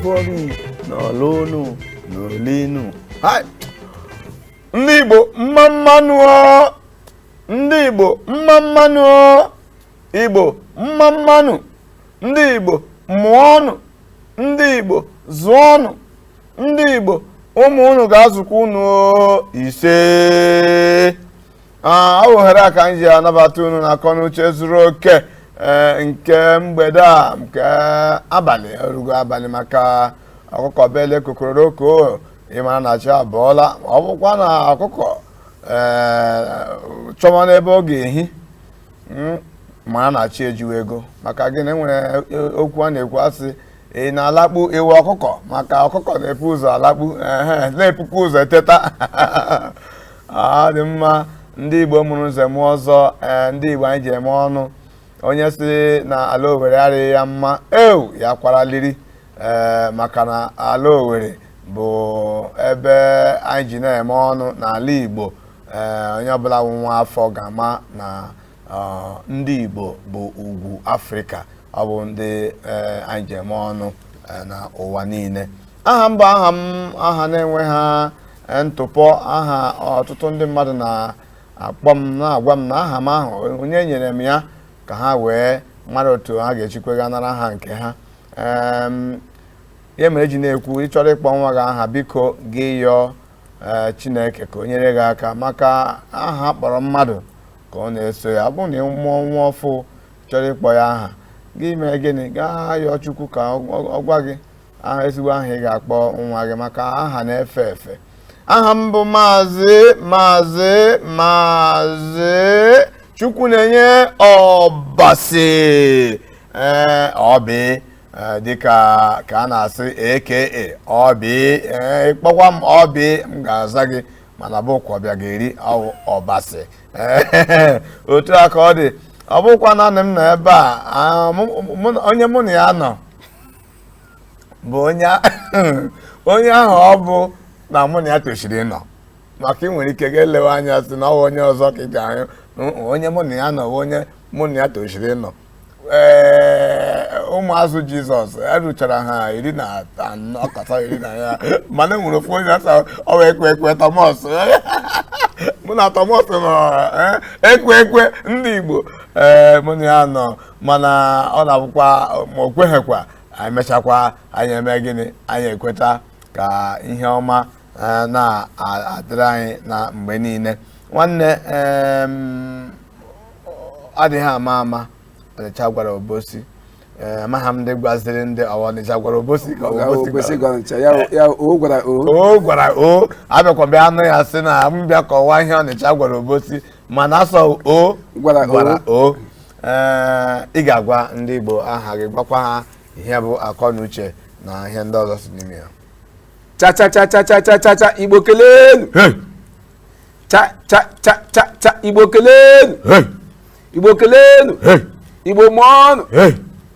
n'ụfọdụ n'ọlụnụ n'olinu ndị Igbo mma mmanụ ndị Igbo mma mmanụ Igbo mma mmanụ ndị Igbo mụọnụ ndị Igbo zụọnụ ndị Igbo ụmụ unu ga-azụkwa unu ise ohere a ka anyị ji anabata unu na akọnuche zuru oke nke mgbede a nke abalị orugo abalị maka ọkụkọ bele kokoroko ịmara na chi abụọla ọ bụkwa na ọkụkọ chọma n'ebe ọ ga-ehi mara na chi ejiwe ego maka gịnị nwere okwu a na-ekwu asị ị na-alakpu ewu ọkụkọ maka ọkụkọ na-epu ụzọ alakpu na-epukwa ụzọ eteta dị mma ndị Igbo mụrụ nze mụọ ọzọ ndị Igbo anyị ji eme ọnụ onye si na ala Owere arịghị ya mma ya kwaraliri maka na ala Owere bụ ebe anyị ji na-eme ọnụ n'ala Igbo onye ọbụla nwa afọ ga-ama na ndị Igbo bụ ugwu Afrịka ọ bụ ndị anyị ji eme ọnụ na ụwa niile aha m bụ aha na-enwe ha ntụpọ aha ọtụtụ ndị mmadụ na-akpọ m na-agwa m na aha m ahụ onye nyere m ya ka ha wee mara otu ha ga-echikwa nara ha nke ha ya mere ji na-ekwu ịchọrọ ịkpọ nwa gị aha biko gị yọọ Chineke ka o nyere gị aka maka aha kpọrọ mmadụ ka ọ na-eso ya ọ bụrụ na ịmụọ nwa ọfụ chọrọ ịkpọ ya aha gị mee gịnị gaa yọọ Chukwu ka ọ gwa gị aha ezigbo aha ị ga-akpọ nwa gị maka aha na-efe efe aha m bụ maazị Chukwu na-enye Ọbasi Obi dịka ka a na-asị aka Obi ịkpọkwa m Obi m ga-aza gị mana bụkwa ọbịa ga-eri Ọbasi otu a ka ọ dị ọ bụkwa naanị m nọ ebe a onye mụ na ya nọ bụ onye ahụ ọ bụ na mụ na ya tochiri ịnọ maka ị nwere ike ga-elewe anya sị na ọ bụ onye ọzọ ka ị ga-ahụ onye mụ na ya nọ bụ onye mụ na ya tochiri ịnọ ụmụazụ Jizọs eruchara ha 14 kata 10 na ya mana enwere ofu onye asa ọ bụ ekwe Thomas mụ na Thomas nọ ekwe ndị Igbo mụ na ya nọ mana ọ na-abụkwa ma o kweghịkwa anyị mechakwa anyị eme gịnị anyị ekweta ka ihe ọma na-adịrị anyị na mgbe niile nwanne adịghị ama Ọnịcha gwara Obosi amaghị m ndị gwaziri ndị Ọnịcha gwara Obosi ka Obosi gwara abịakwa bịa anụ ya sị na m bịa kọwaa ihe Ọnịcha gwara Obosi mana asọ gwara ị ga-agwa ndị Igbo aha gị gwakwa ha ihe bụ akọnuche na ihe ndị ọzọ si n'ime ya cha Igbo kelenu cha Igbo kelenu Igbo kelenu Igbo mụọnụ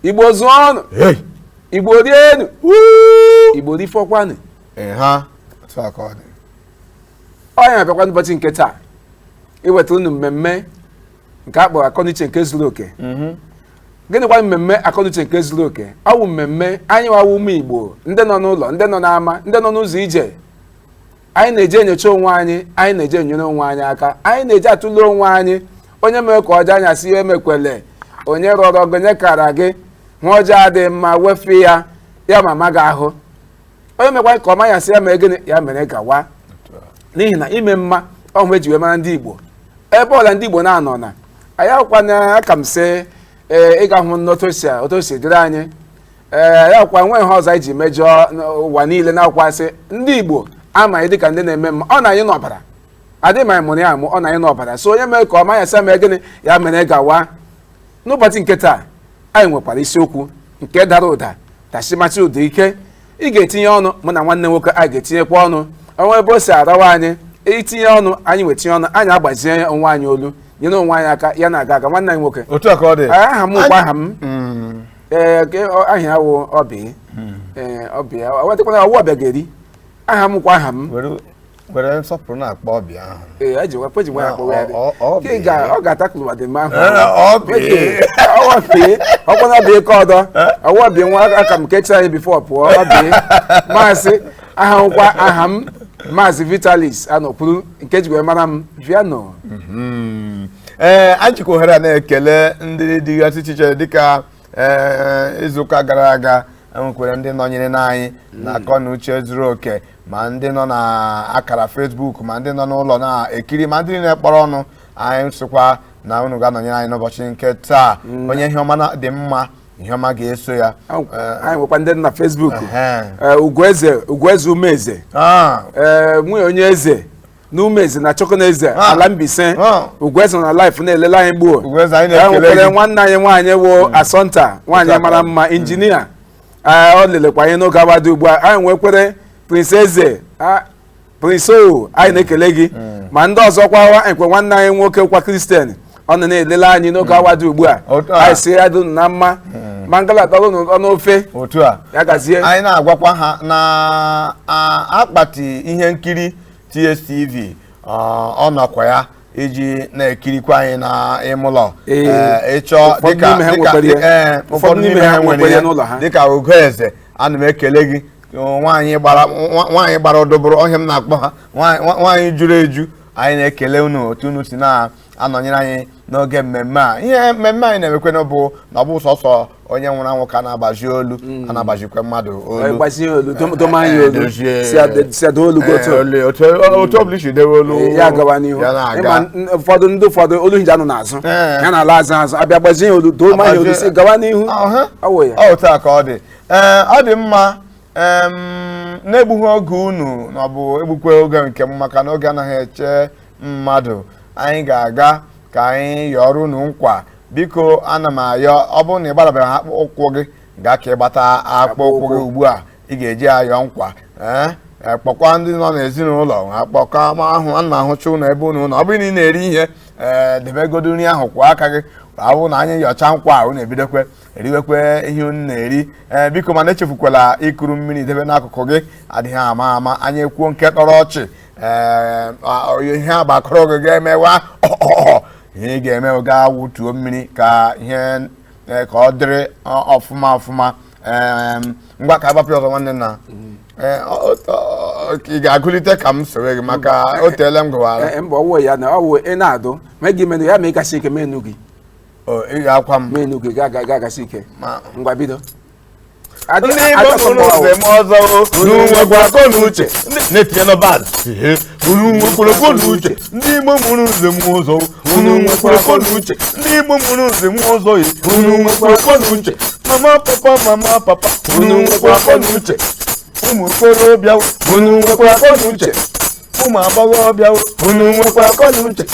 Igbo zụọnụ Igbo rienu Igbo rifọkwanụ onye na-abịakwa n'ụbọchị nke taa iweta unu mmemme nke a kpọrọ akọnuche nke zuru oke gịnịkwa mmemme akọnuche nke zuru oke ọ bụ mmemme anyị wawa ụmụ Igbo ndị nọ n'ụlọ ndị nọ n'ama ndị nọ n'ụzọ ije anyị na-eje enyocha onwe anyị anyị na-eje enyere onwe anyị aka anyị na-eje atụle onwe anyị onye mere ka ọjọọ anya si ihe emekwele onye rọrọ gị onye kara gị nwa ọjọọ adịghị mma wefe ya mama gị ahụ onye mekwa ka ọma ya si ya mere gịnị ya mere gawa n'ihi na ime mma ọhụrụ eji wee mara ndị Igbo ebe ọla ndị Igbo na-anọ na anyị akwụkwa na aka m sị ịga hụ n'otu o si dịrị anyị ya akwụkwa nwe ihe ọzọ anyị ji mejọọ ụwa niile na-akwasị ndị Igbo amaghị dịka ndị na-eme mma ọ na anyị n'ọbara adịghị ma anyị mụrụ ya amụ ọ na anyị n'ọbara so onye mere ka ọma ya si ya mere gịnị ya mere gawa n'ụbọchị nke taa anyị nwekwara isiokwu nke dara ụda tashimachi ụda ike ị ga-etinye ọnụ mụ na nwanne nwoke anyị ga-etinyekwa ọnụ onwe ebe o si arawa anyị itinye ọnụ anyị wetinye ọnụ anyị agbazie onwe anyị olu nyere onwe anyị aka ya na-aga aga nwanne anyị nwoke otu a ka ọ dị aha m nkwa aha m ahịa awụ Obi Obi wetakwana ọwụ ọbịa ga-eri aha m nkwa aha m were nsọpụrụ na-akpọ ọbịa ahụ. Ee, ejikwa nwa ya akpọ ya dị. Ọ ga-atakụlụ dị mma ahụ. Ọkwa na bie ka ọdọ. Ọwọ bie nwa aka m kechara ya bifo pụọ. Ọ bie. Maazị aha nkwa aha m Maazị Vitalis anọkwuru nke jikwa mara m Viano. Anyị jikwa ohere na-ekele ndị dịgasị iche iche dịka izuụka gara aga enwekwara ndị nọnyere n'anyị na akọ na uche zuru oke ma ndị nọ na akara Facebook ma ndị nọ n'ụlọ na-ekiri ma ndị na-ekpọrọ ọnụ anyị sịkwa na unu ga-anọnyere anyị n'ụbọchị nke taa onye ihe ọma dị mma ihe ọma ga-eso ya. Anyị nwekwa ndị na Facebook Ugwueze Umeze nwunye onye eze na Umeze na Chokoneze ala Mbise Ugwueze na life na-elele anyị gbuo nwekwara nwanne anyị nwaanyị wụ Asọnta nwaanyị mara mma injinia ọ lelekwa anyị n'oge agbado ugbu a. Anyị nwekwere Prince O anyị na-ekele gị ma ndị ọzọ kwa nkwe nwanne anyị nwoke kwa Kristian ọ nọ na-elele anyị n'oge agbado ugbu a. Anyị si ya dị na mma ma ngalata ọnụ ofe otu a ya gazie. Anyị na-agwakwa ha na akpati ihe nkiri TSTV ọ nọkwa ya iji na-ekirikwa anyị na ịmụlọ ịchọ ụfọdụ n'ime ha nwere ya dịka Ugwueze ana m ekele gị nwaanyị gbara ọdụbụrụ ọhịa m na-akpọ ha nwaanyị juru eju anyị na-ekele unu otu unu si na-anọnyere anyị n'oge mmemme a. Ihe mmemme anyị na-emekwe bụ na ọ bụ sọsọ onye nwụrụ anwụ ka na-agbaji olu a na-agbajikwa mmadụ olu otu ọbụla isi dewe olu ya gawa n'ihu. Ụfọdụ olu hiji anụ n'azụ ya na ala azụ abịa gbazie olu doma ya olu si gawa n'ihu. Otu a ka ọ dị. Ọ dị mma na-egbughị oge unu na ọ bụ egbukwe oge nke m maka na oge anaghị eche mmadụ. Anyị ga-aga ka anyị yọrọ unu nkwa biko ana m ayọ ọ bụrụ na ị gbarabara akpụkpọ ụkwụ gị gaa ka ịgbata akpụkpọ ụkwụ gị ugbu a ị ga-eji ayọ nkwa kpọkwa ndị nọ n'ezinụlọ akpọkọ ahụ a na-ahụcha ụlọ ebe unu ọ bụrụ na ị na-eri ihe debegodo nri ahụ kwa aka gị ahụ na anyị yọcha nkwa unu ebidokwe eriwekwe ihe unu na-eri biko mana echefukwala ikuru mmiri debe n'akụkụ gị adịghị ama anyị ekwuo nke tọrọ ọchị ihe agbakọrọ gị ga-emewa ihe ị ga-eme ga wụtuo mmiri ka ihe ka ọ dịrị ọfụma ngwa ka agbapụ ọzọ nwanne nna ị ga-agụlite ka m soro gị maka o teele m gụwara mba ọwụ ya na ọwụ ị na-adụ ma gị menu ya ma ị gasị ike menu gị ị ga-akwa m menu gị ga-agasị ike ngwa bido. Ndị Igbo mụrụ ụzọ m ọzọ unu nwekwa akọ na uche na-etinye n'ọbad unu nwekwara akọ na uche ndị Igbo mụrụ ụzọ m ọzọ unu nwekwara akọ na uche ndị Igbo mụrụ ụzọ m ọzọ unu nwekwara akọ na uche mama papa unu nwekwara akọ na uche ụmụ okorobịa unu nwekwara akọ na uche ụmụ agbọghọbịa unu nwekwara akọ na uche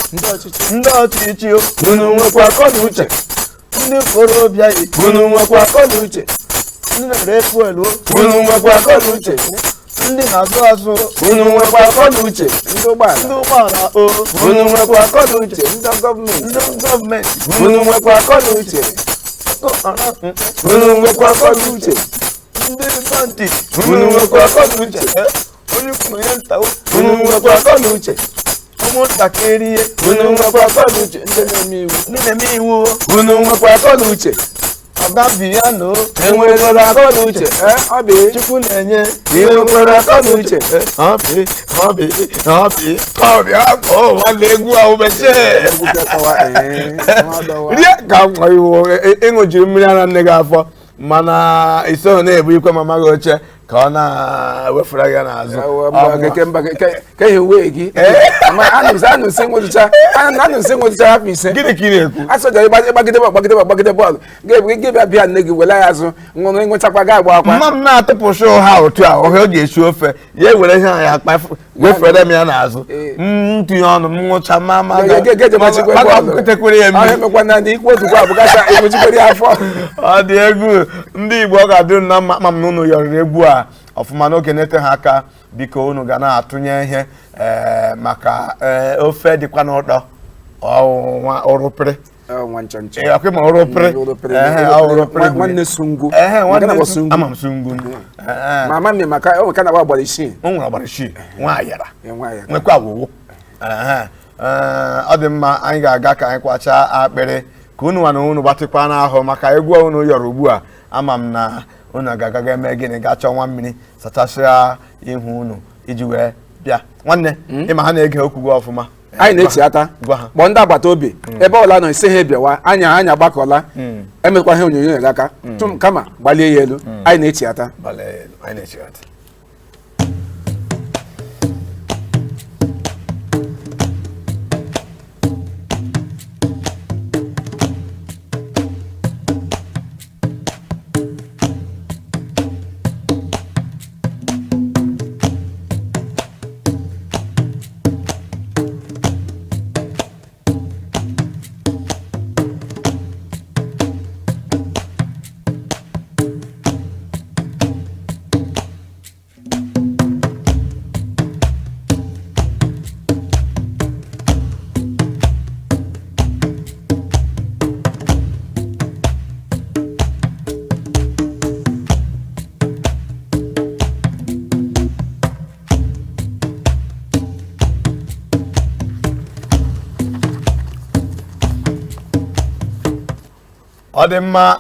ndị ọchịchị unu nwekwara akọ na uche ndị okorobịa unu nwekwara akọ na uche ndị na-erefu elu unu nwekwa akọ na uche ndị na-azụ unu nwekwa akọ na uche ndị ụgbọala unu nwekwa akọ na uche ndị gọọmenti unu nwekwa akọ na uche unu nwekwa akọ na uche ndị banti unu nwekwa akọ na uche onye kwuru onye nta unu nwekwa akọ na uche ụmụntakịrị ihe unu nwekwa akọ na uche ndị na-eme iwu unu nwekwa akọ na uche Viano enwekwara akọ na uche Chukwu na-enye enwekwara akọ na uche nwanne egwu ahụ mechie rie ka nkwa iwu ịṅụjiri mmiri ara nne gị afọ mana iso na-ebu ikwe mama gị oche ka ọ na-ewefere gị n'azụ ka ihe wee gị anụ nsị nwụcha hapụ ise gịnị ka ị na-ekwu asọjara gbagide bọọlụ gị bịa nne gị were ya azụ ṅụrụ ịnwechakwa ga agba akwa mma m na-atụpụsị ụha otu a ọhịa ọ ga-esi ofe ya ewere ihe ya akpa wefere m ya n'azụ ntụnye ọnụ m nwụcha mmatekwere ya mmiri emekwana na ikwu otukwu abụgacha emechikwere ya afọ ọ dị egwu ndị Igbo ọ ga-adịrụ na mma m na unu yọrịrị egwu a ọfụma n'oge na-ete ha aka biko unu ga na-atụnye ihe maka ofe dịkwa n'ụtọ ọrụpịrị nwanchoncho akwe ma oropere nwanne sungu nwanne sungu ama sungu mama mi maka o kana wa gbarishi o nwere gbarishi nwa ayara nwekwa agwụgwụ ọ dị mma anyị ga-aga ka anyị kwacha akpịrị ka unu nwana unu gbatịkwa n'ahụ maka egwu unu yọrọ ugbu a ama m na unu ga-agaga eme gịnị ga-achọ nwa mmiri sachasịa ihu unu iji wee bịa nwanne ịma ha na-ege okwu gị ọfụma anyị na-echi ata kpọọ ndị agbata obi ebe ọla nọ isi ha bịawa anya agbakọla emekwa ihe onyonyo ya aka kama gbalie ya elu anyị na-echi ata ọ dị mma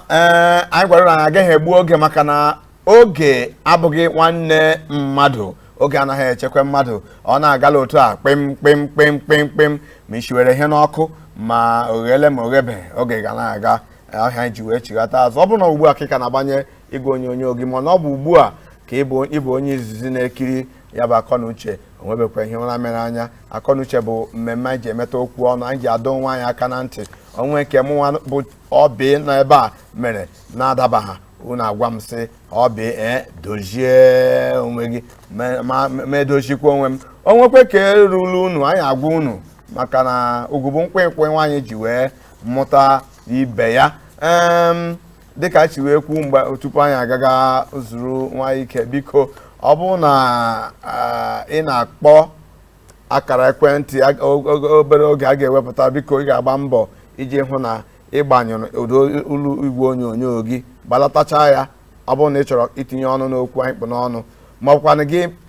anyị gwara na agaghị egbu oge maka na oge abụghị nwanne mmadụ oge anaghị echekwe mmadụ ọ na-agala otu a kpim kpim kpim kpim kpim ma isiwere ihe n'ọkụ ma oghele ma oghebe oge ga na-aga ọhịa ji wee chighata azụ ọ bụrụ na ugbu a ka ị ka na-agbanye igwe onyonyo gị mana ọ bụ ugbu a ka ịbụ onye izizi na-ekiri ya bụ Akọnuche onwebekwa ihe ụra mere anya Akọnuche bụ mmemme anyị ji emeta okwu ọnụ anyị ji adọ nwa anyị aka na ntị onwe nke mụnwa bụ ọbị nọ ebe a mere na-adabaha unu agwa m sị ọbị dozie onwe gị ma edozikwa onwe m onwekwe ka eruru unu anyị agwa unu maka na ugwu mkpịmkpị nwaanyị ji wee mụta ibe ya dịka chi wee kwu mgbe tupu anyị agaga zuru nwa ike biko ọ bụrụ na ị na-akpọ akara ekwentị obere oge a ga-ewepụta biko ị ga-agba mbọ iji hụ na ịgbanyụrụ ụdọ ụlọ igwe onyonyo gị gbalatacha ya ọ bụrụ na ị chọrọ itinye ọnụ n'okwu anyị kpụ n'ọnụ ma ọ bụkwa na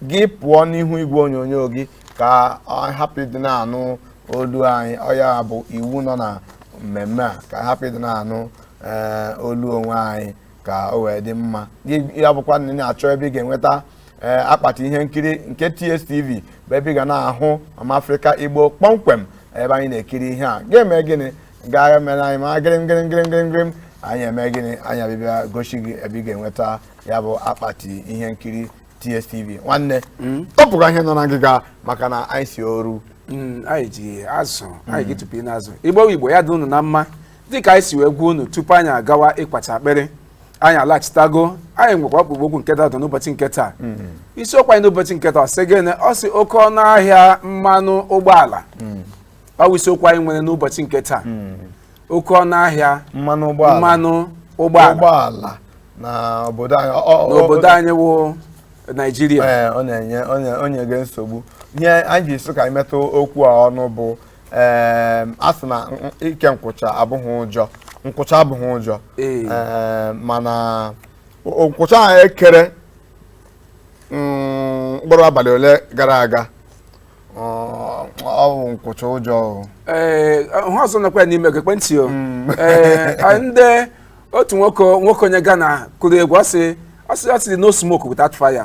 gị pụọ n'ihu igwe onyonyo gị ka hapụ ịdị na-anụ olu anyị ọ ya bụ iwu nọ na mmemme a ka hapụ ịdị na-anụ olu onwe anyị ka o wee dị mma ya bụkwa na ị na-achọ ebe ị ga-enweta akpati ihe nkiri nke TSTV bụ ebe ị ga na-ahụ Mama Africa Igbo kpọmkwem ebe anyị na-ekiri ihe a ga-eme gịnị gaa mere anyị ma gịrịm anyị eme gịnị anyị abịbịa gosi gị ebe ị ga-enweta ya bụ akpati ihe nkiri TSTV nwanne tọpụga ihe nọ na ngịga maka na anyị si oru anyị ji azụ anyị ga-etụpụ n'azụ Igbo ya dị unu na mma dịka anyị si wee gwa unu tupu anyị agawa ịkpacha akpịrị anyị alaghachitago anyị nwekwa ọkpụkpọ okwu nke dadọ n'ụbọchị nke taa isiokwu anyị n'ụbọchị nke taa ọ sị gịnị ọ sị oke ọnụ ahịa mmanụ ụgbọala ọ bụ isiokwu anyị nwere n'ụbọchị nke taa oke ọnụ ahịa mmanụ ụgbọala n'obodo anyị wụ Naijiria ọ na-enye nsogbu ihe anyị ji so ka anyị metụ okwu a ọnụ bụ a sị na ike nkwụcha abụghị ụjọ nkwụcha abụghị ụjọ mana nkwụcha ahụ ekere mkpụrụ abalị ole gara aga ọ bụ nkwụcha ụjọ ha ọzọ nọkwa n'ime ekwentị o ndị otu nwoke onye Ghana kụrụ egwu ọ sị no smoke without fire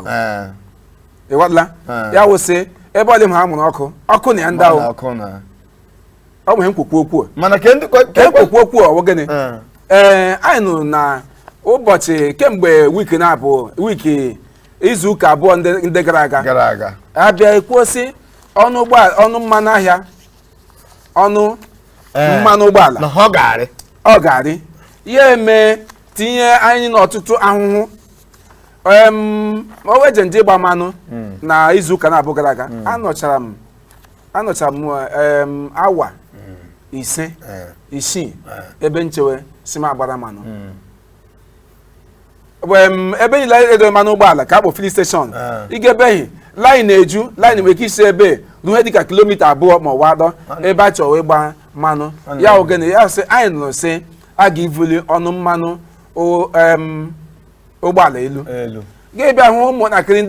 ịwadla ya wụsị ebe ọ dị m ha mụrụ ọkụ na ya ndị ahụ ọ bụ ihe nkwukwu okwu mana nkwukwu okwu ọ gịnị anyị nụrụ na ụbọchị kemgbe wiki izu ụka abụọ ndị gara aga abịa ekwuo sị ọnụ mmanụ ahịa ọnụ mmanụ ụgbọala ọ garị ya eme tinye anyị n'ọtụtụ ahụhụ oweje nje ịgba mmanụ na izu ụka na-abụ gara aga anọchara m awa isii ebe nchewe si m agbara mmanụ ebe niile edo mmanụ ụgbọala ka akpọ filling station igebeghị laịn na-eju laịn nwere ike isi ebe ruo dịka kilomita 2 ma ọ bụ 3 ebe a chọrọ ịgba mmanụ ya ogene ya sị anyị nụrụ sị a ga-evuli ọnụ mmanụ ụgbọala elu ga-ebịa hụ ụmụntakịrị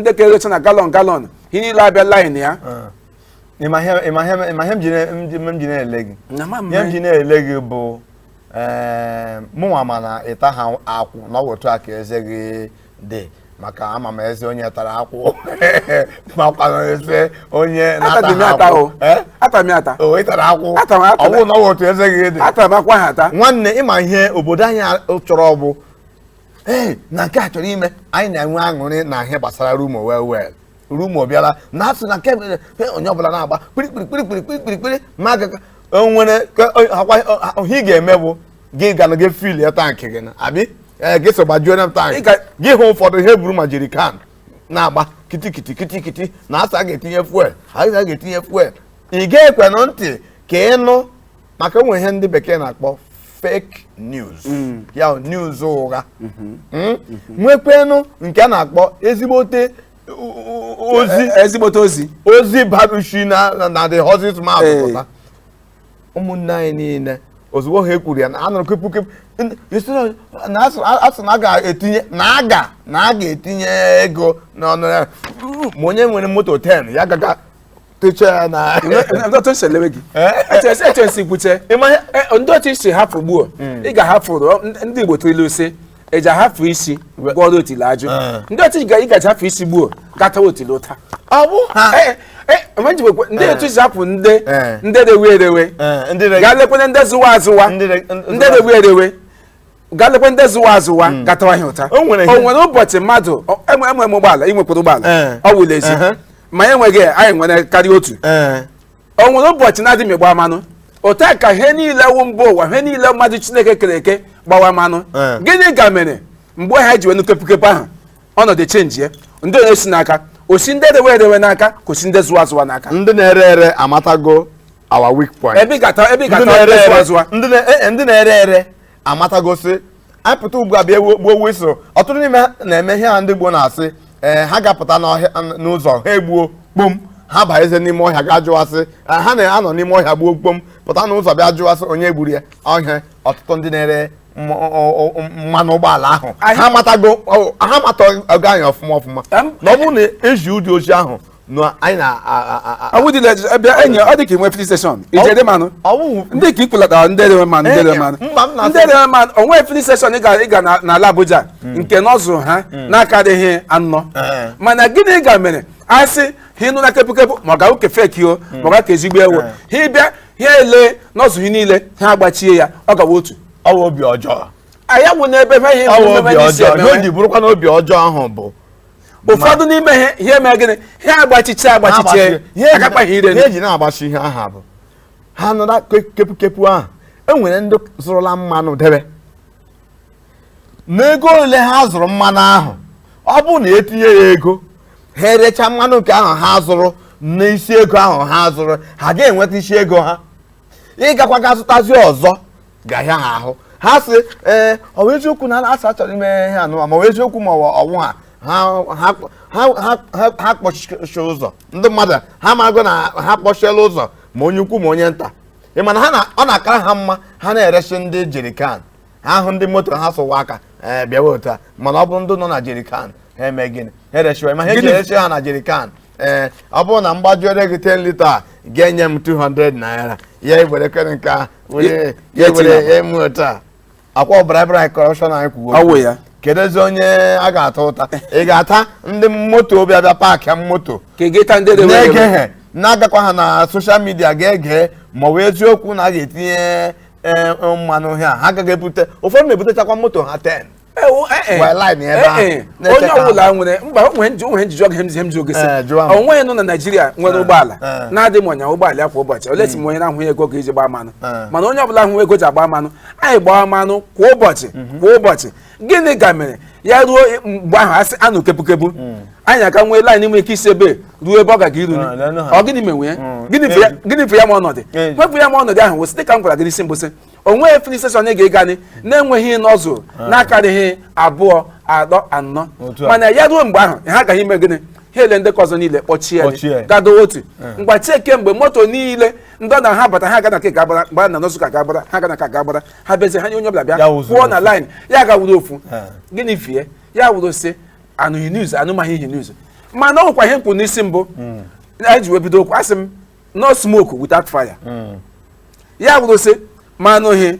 ndeke erecha na galọn ihe niile abịa laịn ya ịma ihe m ji na-ele gị ihe m ji na-ele gị bụ mụnwa mana ịta ha akwụ n'ọwụtụ aka eze gị dị maka ama m eze onye tara akwụ makwana eze onye na-ata o ịtara akwụ ọwụ n'ọwụtụ eze gị dị nwanne ịma ihe obodo anyị chọrọ bụ na nke a chọrọ ime anyị na-enwe aṅụrị na ihe gbasara rumo well rumo bịara na asị na nke onye ọbụla na-agba kpirikpirikpirikpirikpirikpiri ma nwere ihe ị ga-eme bụ gị ga na gị fil ya tankị gị na abi gị so gbajuo na tankị gị hụ ụfọdụ ihe buru ma jerikan na-agba kitikiti na asị a ga-etinye fuel a ga-etinye fuel ị ga-ekwe na ntị ka ị nụ maka enwe ihe ndị bekee na-akpọ fake news ya news ụgha nwekwenụ nke a na-akpọ ezigbote ozi barushi na the horse's mouth pụta ụmụnne anyị niile ozugbo ha ekwuru ya na anụrụ kepụ asị na a ga-etinye ego n'ọnụ ya ma onye nwere moto 10 ya gaga techa ya na ndị otu isi hapụ gbuo ị ga-ahapụrụ ndị Igbo tụrụ ilu sị eji ahapụ isi gwọrọ otili ajụ ndị otu ị gaji hapụ isi gbuo gata otili ụta ndị otu isi hapụ ndị rewe erewe gaa lekwe ndị zụwa azụwa ndị rewe erewe gaa lekwe ndị zụwa azụwa gatawa ihe ụta o nwere ụbọchị mmadụ enwe ụgbọala inwekwara ụgbọala ọ wụla ezi ma enweghị anyị nwere karịa otu o nwere ụbọchị na-adịghị gba mmanụ otu a ka ihe niile wụ mba ụwa ihe niile mmadụ Chineke kere eke gbawa mmanụ gịnị ga mere mgbe ha ji wenu kepụkepụ ahụ ọnọdụ chenji ya ndị onye si n'aka osi ndị erewe erewe n'aka ka osi ndị zụwa azụwa n'aka ndị na-ere ere amatago our weak point ebe gata ndị na-ere ere amatago sị anyị pụta ugbu a bịa gbuo wisụl ọtụtụ n'ime na-eme ihe ha ndị Igbo na-asị ha ga-apụta n'ụzọ ha egbuo kpom ha bagheze n'ime ọhịa ga jụwasị ha na-anọ n'ime ọhịa gbuo kpom pụta n'ụzọ bịa jụwasị onye gburu ya ọhịa ọtụtụ ndị na-ere mmanụ ụgbọala ahụ ha matago anyị ọfụma na ọ bụrụ na eji ụdị ozi ahụ anyị na-enye ọ dị ka inwe filin steshọn ijede mmanụ ndị ka ikpụlatara ndị erewe mmanụ onwe filin steshọn ị ga n'ala Abuja nke nọzụ ha na-akarịghị anọ mana gịnị ga mere asị ha ịnụ na kepụkepụ ma ọ ga uke feki o ma ọ ga ka ezigbo ewu ha bịa ha ele nọzụ ha niile ha agbachie ya ọ gawa otu ọwa obi ọjọọ anya bụ n'ebe ihe o ji bụrụkwa na obi ọjọọ ahụ bụ ụfọdụ n'ime ihe eme gịnị ha agbachiche agakpaghị ire ihe eji na-agbachi ihe aha bụ ha nọ na kepụkepụ ahụ enwere ndị zụrụla mmanụ debe n'ego ole ha zụrụ mmanụ ahụ ọ bụrụ na etinye ya ego ha erecha mmanụ nke ahụ ha zụrụ n'isi ego ahụ ha zụrụ ha ga-enweta isi ego ha ịgakwa ga zụtazi ọzọ ga-ahịa ha ahụ ha sị ọ bụ eziokwu na asị achọrọ ime ihe anụma ma ọ bụ eziokwu ma ọnwụ ha kpọchie ụzọ ndị mmadụ ha mago na ha kpọchiela ụzọ ma onye ukwu ma onye nta ị mana ọ na-akara ha mma ha na-eresi ndị jerikan ahụ ndị moto ha sụwa aka bịawa otu a mana ọ bụrụ ndị nọ na jerikan ha eme gịnị ha eresiwa ma ha eji eresi ha na jerikan ọ bụrụ na mgbajuore gị 10 lita ga-enye m 200 naira ya ewere kere nke a ya ewere eme otu a akwa bribery corruption anyị kwuo kedụzi onye a ga-ata ụta ị ga-ata ndị moto bịa paakị moto na-egeghe na-agakwa ha na soshal midia ga-ege ma ọ bụ eziokwu na a ga-etinye mmanụ ha agaghị ebute ụfọdụ na-ebutechakwa moto ha 10 onye ọbụla nwere mba onwe njiji oge hem ji ogesi onwe nọ na Naịjirịa nwere ụgbọala na-adị m ọnya ụgbọala ya kwa ụbọchị olesi m onye na-ahụ ego ga-eji gbaa mmanụ mana onye ọbụla ahụ ego ji agba mmanụ anyị gbaa mmanụ kwa ụbọchị gịnị ga mere ya ruo mgbe ahụ asị anụ kepụkepụ anyị aka nwee laịn nwere ike isi ebe ruo ebe ọ gaga iru ọ gịnị menwe ya gịnị fụ ya ma ọnọdụ wepụ ya ma ọnọdụ ahụ wụsị dịka m gwara gị n'isi mbụsị onwe filin steshọn ị ga-egani na-enweghị nọzụ na-akarịghị 2, 3, 4 mana ya ruo mgbe ahụ ha agaghị ime gịnị ha ele ndekọ ọzọ niile kpọchie gado otu mgbachi eke mgbe moto niile ndị na ha bata ha ga na ke ga-agbara mgbe na nọsụ ka ga-agbara ha ga na ka ga-agbara ha bezi ha nye onye ọbụla bịa kwụọ na line ya ga-wuru ofu gịnị fie ya wuru sị anụghị news anụmaghị ihe news mana ọkwa ihe mkpu n'isi mbụ anyị ji wee bido okwu asị m no smoke without fire ya wuru sị ma anụghị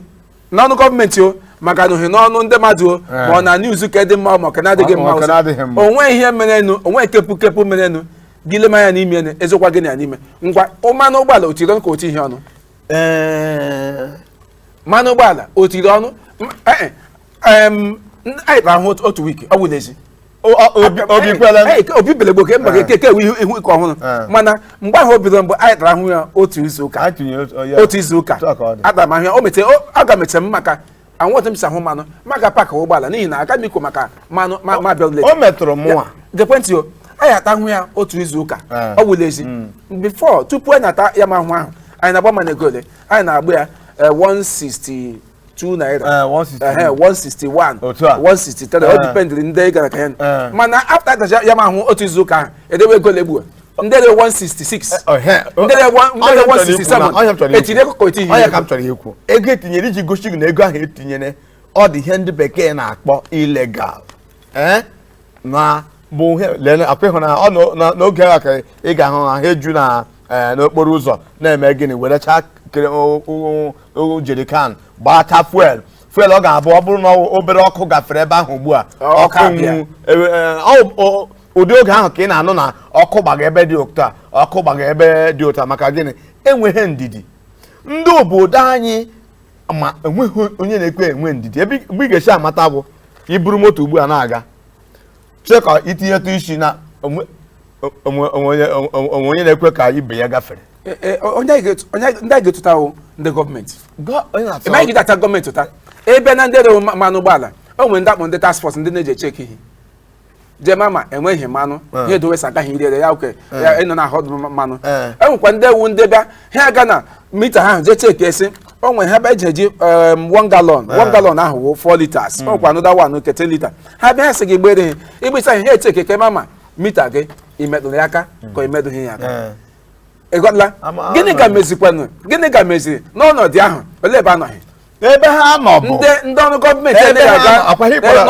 n'ọnụ gọọmenti o maka anụghị n'ọnụ ndị mmadụ o ma ọ na news ka dị mma ma ọ ka na-adịghị mma onwe ihe merenụ onwe kepụ merenụ gị lema ya n'ime ene ezokwa gị na ya n'ime ngwa mmanụ ụgbọala otiri ọnụ ka otu ihe ọnụ mmanụ ụgbọala otiri ọnụ anyị ga-ahụ otu wiki ọ bụ n'ezi obi belegbo ke mba keke ewe ihu ike ọhụrụ mana mgbe ahụ o bidoro mgbe anyị tara ahụ ya otu izu ụka atara m ahụ ya aga meche m maka anwụọtụ m si ahụ mmanụ maka paaka ụgbọala n'ihi na aga m ikwu maka mmanụ ma bịa o metụrụ mụnwa gekwentị o anyị ata ahụ ya otu izu ụka ọ wụla ezi before tupu anyị na-ata ya ma ahụ ahụ anyị na-agba mana ego ole anyị na-agba ya 162 naira 161 163 ọ dipendịrị ndị gara ka ya mana afta atacha ya ma ahụ otu izu ụka ahụ edewe ego ole egbu ndị dị 166 ndị dị 167 etinye ego eti ihe onye ka m chọrọ ikwu ego etinyere iji gosi gị na ego ahụ etinyere ọ dị ihe ndị bekee na-akpọ illegal na bụ apịhụ na ọ n'oge ha ka ị ga-ahụ ha eju na n'okporo ụzọ na-eme gịnị werecha jerikan gbata fuel ọ ga-abụ ọ bụrụ na obere ọkụ gafere ebe ahụ ugbu a ọkụ ụdị oge ahụ ka ị na-anụ na ọkụ gbaga ebe dị ụta ọkụ gbaga ebe dị ụta maka gịnị enweghị ndidi ndị obodo anyị ma enweghị onye na-ekwe enwe ndidi ebe ị ga-esi amata bụ iburu moto ugbu a na-aga chee ka itinyetụ isi na onye na-ekwe ka ibe ya gafere ndị a ga-etụta ndị gọọmenti ebe anyị ga-ata gọọmenti ụta ebe na ndị rewe mmanụ ụgbọala o nwere ndị akpọ ndị task force ndị na-eji echeki ihe jee mama enweghị mmanụ ihe edowesa agaghị irere ya oke ya ịnọ na ahụ mmanụ enwekwa ndị ewu ndị bịa ha aga na mita ha jee cheki esi o nwere ha bịa eji eji 1 gallon ahụ 4 liters ọkwa anụda 1 nke 10 liter ha bịa sị gị gbere ihe ịgbịsa ihe ha echeki ke mama mita gị imedụrụ ya aka ka imedụghị ya aka ịgọtala gịnị ga-meziri n'ọnọdụ ahụ olee ebe anọghị ebe ha nọ bụ ndị ọrụ gọọmenti ebe ha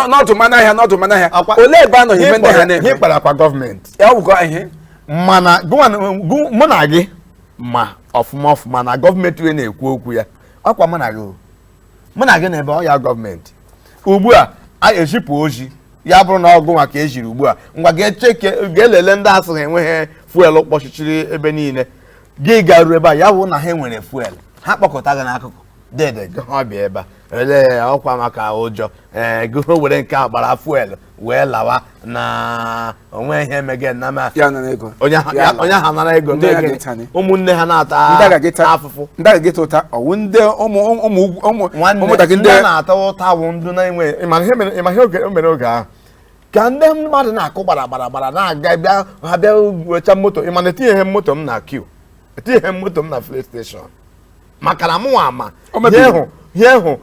n'ọdụ mmanụ ahịa olee ebe anọghị ime ndị ha na-eme kpara akwa gọọmenti ya wụgọ ihe mana mụ na gị ma ọfụma na gọọmenti wee na-ekwu okwu ya ọkwa mụ na gị na ebe ọ ya gọọmenti ugbu a ejipụ ozi ya bụrụ na ọgụ maka ejiri ugbu a ngwa ga-elele ndị asị ha enweghị fuel kpọchichiri ebe niile gị garuo ebe a ya bụ na ha nwere fuel ha kpọkọta gị n'akụkụ dede ha bịa ebe a ele ọkwa maka ụjọ gụo were nke a gbara fuel wee lawa na onwe ihe mege na onye ha nara ego ụmụnne ha na-ata afụfụ ndị ga-geta ụta ọwụ ndị ụmụntakịrị na-ata ụta wụ ndụ na-enwe ịma ihe o mere oge ahụ ka ndị mmadụ na-akụ gbara na-aga ha bịa wecha moto ịmana etinyeghị moto m na queue etinyeghị moto m na filling station maka na mụnwa ama ihe hụ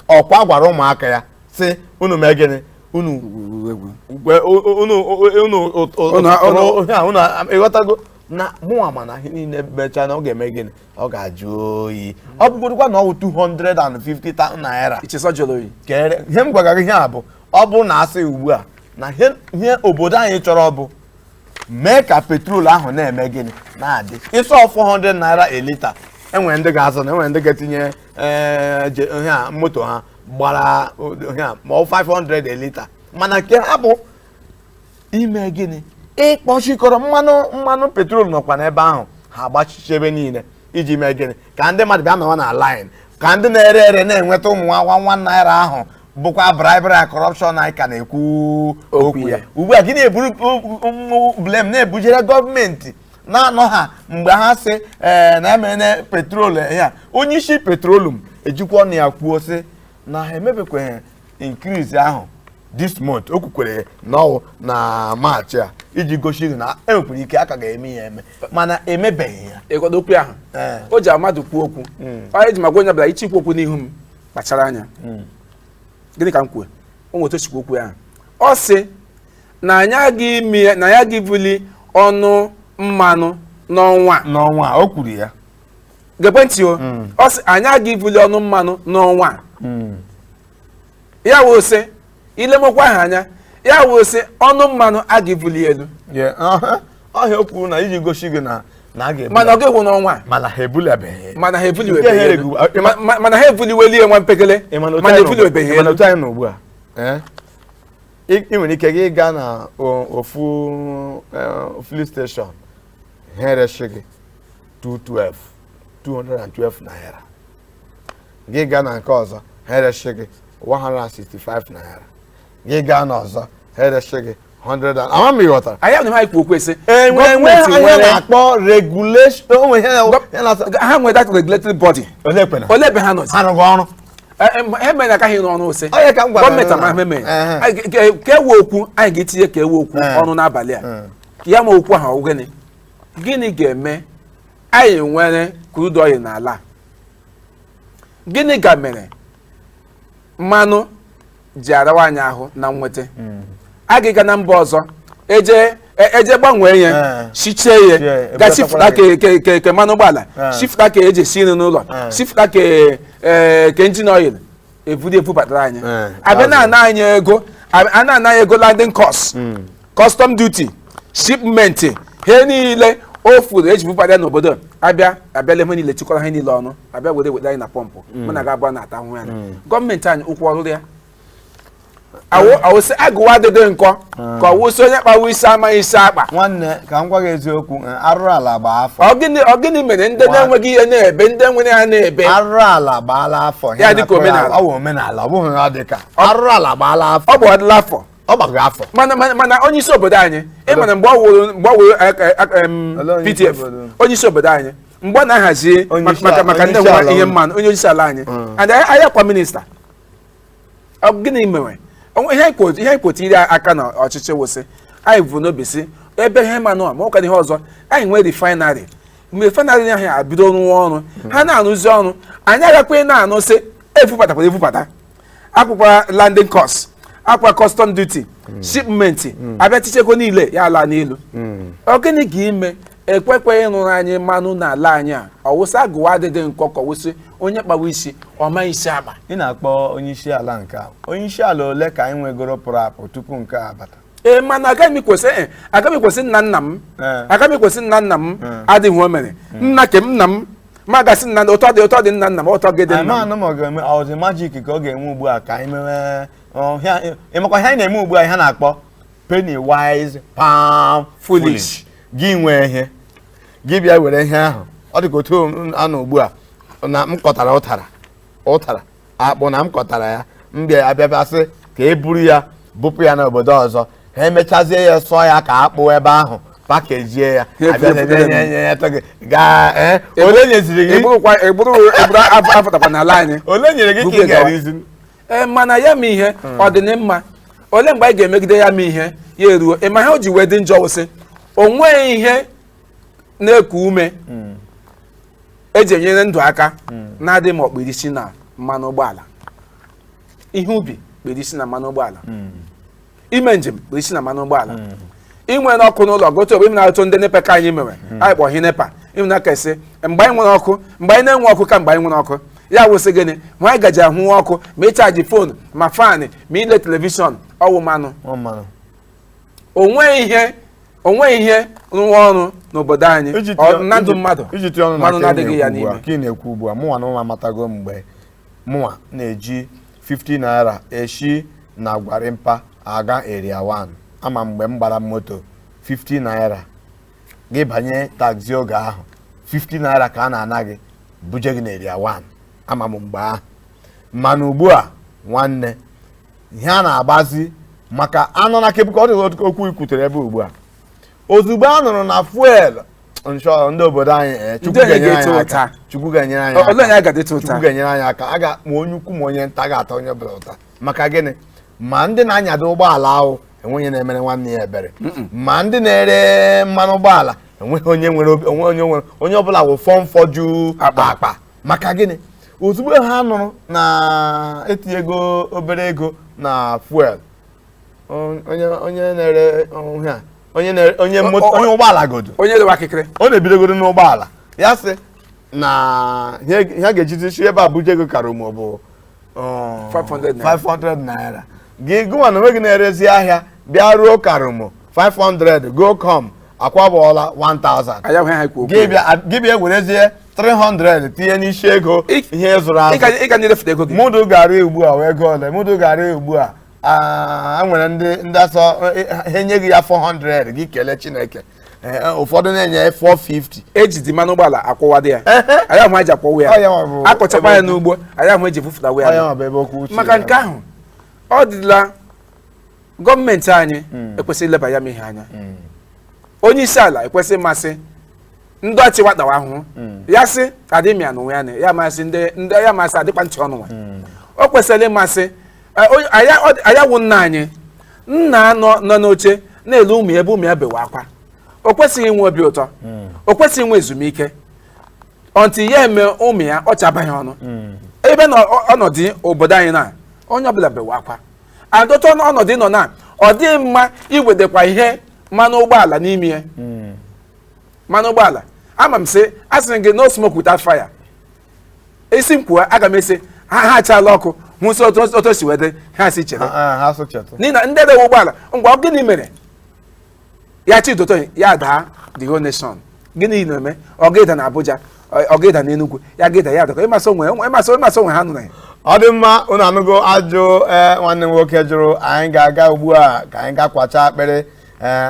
ọkwa gwara ụmụaka ya sị unu mee gịnị unu ịghọtago na mụnwa ma na ihe niile mechaa na ọ ga-eme gịnị ọ ga-ajụ oyi ọ bụgodịkwa na ọ wụ 250,000 naira ihe m gwagara ihe a bụ ọ bụrụ na asị ugbu a na ihe obodo anyị chọrọ bụ mee ka petrol ahụ na-eme gịnị na-adị ịsọ 400 naira a lita enwere ndị ga-azụ na enwere ndị ga-etinye moto ha gbara ma ọ 500 a lita mana nke ha bụ ime gịnị ịkpọchikọrọ mmanụ petrol nọkwa n'ebe ahụ ha agbachiche ebe niile iji mee gịnị ka ndị mmadụ bịa nọwa na line ka ndị na-ere ere na-enweta ụmụ nwa 1 naira ahụ bụkwa bribery and corruption anyị ka na-ekwu okwu ya ugbu a gị na-eburu blame na-ebujere gọọmenti na-anọ ha mgbe ha sị na-emene petrol ya onye isi petrolum ejikwa ọnụ ya kwuo sị na ha emebekweghị increase ahụ this month o kwukwere n'ọwụ na March a iji gosi na enwekwara ike aka ga-eme ya eme mana emebeghị ya ịkwado okwu ahụ o ji amadụ kwuo okwu onye ji magwa onye ọbụla ichikwu okwu n'ihu m kpachara anya gịnị ka m kwuo o nweta ochikwu okwu ahụ ọ sị na ya gị buli ọnụ mmanụ n'ọnwa o kwuru ya gekwentị o ọ sị anyị aga ibuli ọnụ mmanụ n'ọnwa ya wụ sị ilemokwa ha anya ya wụ sị ọnụ mmanụ aga ibuli elu ọhịa o kwuru na iji gosi gị na a ga-ebu mana ọ ga-egwu n'ọnwa mana ha ebulebeghị mana ha ebuliwebeghị mana ha ebuliweli nwa mpekele mana ebuliwebeghị elu otu anyị nọ ugbu a ị nwere ike gị gaa na ofu filling station ha erechi gị 212 naira gị gaa na nke ọzọ ha erechi gị 165 naira gị gaa n'ọzọ ha erechi gị 100 ama m ịghọtara anyị na ha ikwu okwu esi enwe ihe na-akpọ regulation ha nwere that regulatory body olebe ha nọ ha rụgụ ọrụ eme na akaghị n'ọnụ ose onye ka m gwara gọọmenti ama eme ka ewe okwu anyị ga-etinye ka ewe okwu ọnụ n'abalị a ya ma okwu ahụ gịnị ga-eme anyị nwere crude oil n'ala gịnị ga mere mmanụ ji arawa anyị ahụ na nnweta agịga na mba ọzọ eje gbanwee ya shichie ya ga shifta ke mmanụ ụgbọala shifta ka eji esi nri n'ụlọ shifta ke engine oil ebubatara anyị abịa na-ana anyị ego landing cost custom duty shipment he niile o furu eji bubata n'obodo abịala ihe niile chịkọrọ ha niile ọnụ abịa were anyị na pọmpụ mụ na ga-abụọ na-ata ahụhụ ya gọọmenti anyị ụkwụ ọrụ ya awụsị agụwa adịdị nkọ ka ọwụsị onye kpawa isi amaghị isi akpa nwanne ka m gwa gị eziokwu arụrụ ala gbaa afọ ọ gịnị mere ndị na-enweghị ihe na-ebe ndị nwere ha na-ebe arụrụ ala gbaala afọ ya dịka omenala ọ bụ omenala ọ bụghị ha dịka arụrụ ala gbaala afọ ọ bụ ọdịla afọ ọ gbago afọ mana onye isi obodo anyị ịmana mgbe ọ wụrụ PTF onye isi obodo anyị mgbe ọ na-ahazi maka ndị nwere ihe mmanụ onye isi ala anyị anyị akwa minista gịnị mere ihe anyị kwotiri aka na ọchịchị wụsị anyị bụ n'obi si ebe ihe mmanụ a ma ọka ihe ọzọ anyị nwee refinery mgbe refinery ahụ abido rụwa ọrụ ha na-arụzi ọrụ anyị agakwa na-anụ sị ebubata akwụkwọ landing cost akwa custom duty shipment abịa tichekwa niile ya ala n'elu ọ gịnị ga ime ekwekweghị ịrụrụ anyị mmanụ n'ala anyị a ọwụsị agụwa adịdị nkọ ka ọwụsị onye kpawa isi ọma isi agba ị na-akpọ onye isi ala nke a onye isi ala ole ka anyị nwegoro pụrụ apụ tupu nke a bata mana agaghị m ekwesị nna nna m adịghị o mere nna ke nna m ma gasị nna ụtọ dị nna nna m ụtọ gị dị nna m ọ ga-eme ọzi majik ka ọ ga-enwe ugbu a ka anyị mewe ịmakwa ihe anyị na-eme ugbu a ihe na-akpọ penny wise pound foolish gị nwee ihe gị bịa were ihe ahụ ọ dị ka otu anọ ugbu a na m kọtara ụtara akpụ na m kọtara ya mbịa abịabịasị ka e buru ya bupụ ya n'obodo ọzọ ha emechazie ya sụọ ya ka akpụ ebe ahụ pakejie ya ole nyeziri gị ole nyere gị ka ị gara izi mana ya ma ihe ọ dị mma ole mgbe anyị ga-emegide ya ma ihe ya eruo ịma ihe o ji wee dị njọ wụsị o nweghị ihe na-eku ume eji enyere ndụ aka na-adị ma ọkpirisi na mmanụ ụgbọala ihe ubi kpirisi na mmanụ ụgbọala ime njem kpirisi na mmanụ ụgbọala inwe n'ọkụ n'ụlọ gote ogbe m na-atụ ndị nepa ka anyị mere anyị kpọ hi nepa ịmụ na kesị mgbe anyị nwere ọkụ mgbe anyị na-enwe ọkụ ka mgbe anyị nwere ọkụ ya wụsị gịnị nwa anyị gaji ahụ ọkụ ma ịchaji foonu ma faanị ma ile telivishọn ọwụ mmanụ onwe ihe rụwa ọrụ n'obodo anyị na ndụ mmadụ mmanụ na-adịghị ya n'ime ka ị na-ekwu ugbu a mụnwa na ụmụ amatago mgbe mụnwa na-eji 50 naira eshi na Gwarimpa aga area 1 ama mgbe m gbara moto 50 naira gị banye taxi oge ahụ 50 naira ka a na-ana gị buje gị na area 1 ama m mgbe ahụ mana ugbu a nwanne ihe a na-agbazi maka anọ na kebuka ọ dị okwu ikwutere ebe ugbu a ozugbo a nụrụ na fuel ndị obodo anyị Chukwu ga-enyere anyị aka a ga-akpọ onye ukwu ma onye nta ga-ata onye ọbụla ụta maka gịnị ma ndị na-anyado ụgbọala ahụ enweghị na-emere nwanne ya ebere ma ndị na-ere mmanụ ụgbọala enweghị onye ọbụla wụ fọm fọju akpa maka gịnị ozugbo ha nụrụ na etinye ego obere ego na fuel onye na-ere ọhụụ a onye ụgbọala godo onye lewa akịkịrị ọ na-ebidogoro n'ụgbọala ya sị na ihe ga-ejizi isi ebe Abuja ego kara ma ọ bụ 500 naira gị gụwa na onwe gị na-erezi ahịa bịa ruo karumo 500 go com akwabọọla 1000 gị bịa werezie 300 tinye n'isi ego ihe zụrụ azụ mụdụ gara ugbu a wee go ole mụdụ gara ugbu a nwere ndị asọ ha nye gị ya 400 gị kelee Chineke ụfọdụ na-enye 450 ejidi mmanụ ụgbọala akwụwadị ya anyị ahụ eji akwọwa ya akọchakwa ya n'ugbo anyị ahụ eji bufụtawa ya maka nke ahụ ọ dịla gọọmenti anyị ekwesịghị ileba ya ihe anya onye isi ala ekwesịghị mmasị ndị ọchị watawa ahụhụ ya sị adịmịa n'onwe ya ya masị ndị ya masị adịkwa ntị ọnụ nwa o kwesịrị ịmasị anya wụ nna anyị nna nọ n'oche na-ele ụmụ ya ebe ụmụ ya bewe akwa o kwesịghị inwe obi ụtọ o kwesịghị inwe ezumike ọntị ya eme ụmụ ya ọ chabaghị ọnụ ebe na ọnọdụ obodo anyị na onye ọbụla bewe akwa adọta ọnọdụ nọ na ọ dịghị mma iwedekwa ihe mmanụ ụgbọala n'ime ya mmanụ ụgbọala ama m sị asịrị gị no smoke without fire isi m kwuo aga m esi ha achala ọkụ hụsị otu si wede ha si chere n'ihi na ndị edewe ụgbọala ngwa gịnị mere ya chidoto ya daa the whole nation gịnị na-eme ọgịda na Abuja ọgịda na Enugu ya gịda ya dọkọ ịmasị onwe ha nụ na ya ọ dị mma unu anụgo ajụ nwanne m nwoke jụrụ anyị ga-aga ugbu a ka anyị ga-akwacha akpịrị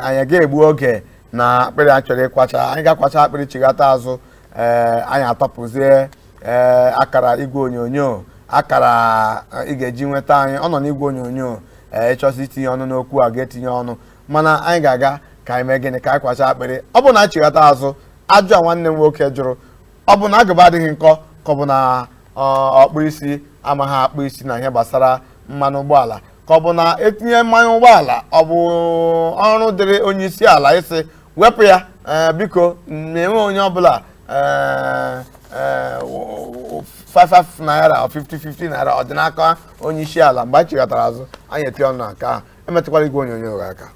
anyị ga-egbu oge na akpịrị anyị chọrọ ịkwacha anyị ga-akwacha akpịrị chighata azụ anyị atọpụzie akara igwe onyonyo akara ị ga-eji nweta anyị ọ nọ n'igwe onyonyo ịchọsi itinye ọnụ n'okwu a ga-etinye ọnụ mana anyị ga-aga ka anyị mee gịnị ka anyị kwacha akpịrị ọ bụ na anyị chighata azụ ajụ a nwanne m nwoke jụrụ ọ bụ na agụba adịghị nkọ ka ọ bụ na ọkpụ isi amaghị akpụ isi na ihe gbasara mmanụ ụgbọala ka ọ bụ na etinye mmanụ ụgbọala ọ bụ ọrụ dịrị onye isi ala isi wepụ ya biko na-enwe onye ọbụla 55 naira 50 naira ọ dị n'aka onye isi ala mgbe anyị chịgatara azụ anyị etinye ọnụ na nke ahụ emetụkwala igwe onyonyo gị aka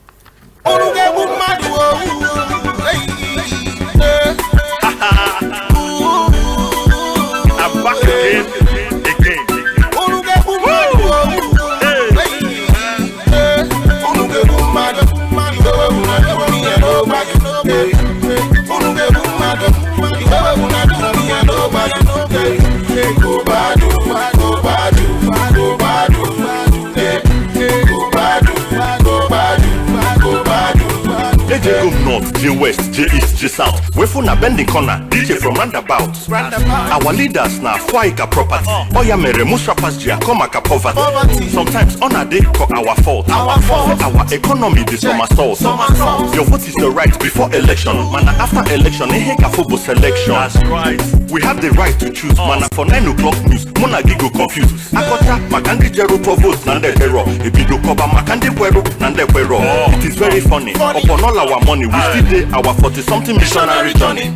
Go north, J west, J east, J south. We for na bending corner, DJ from roundabout. Our leaders na Fuaika property. Oya mere most rappers J come aka poverty. Sometimes on a day for our fault. Our economy this summer stalls. Your vote is your right before election. Man after election, a heka football selection. That's right. We have the right to choose. Man for 9 o'clock news, Mona Gigo confused. Akota Makandi Jero provost nande hero. Ebido koba Makandi Wero nande Wero. It is very funny. Upon all our money, we still did our 40-something missionary journey.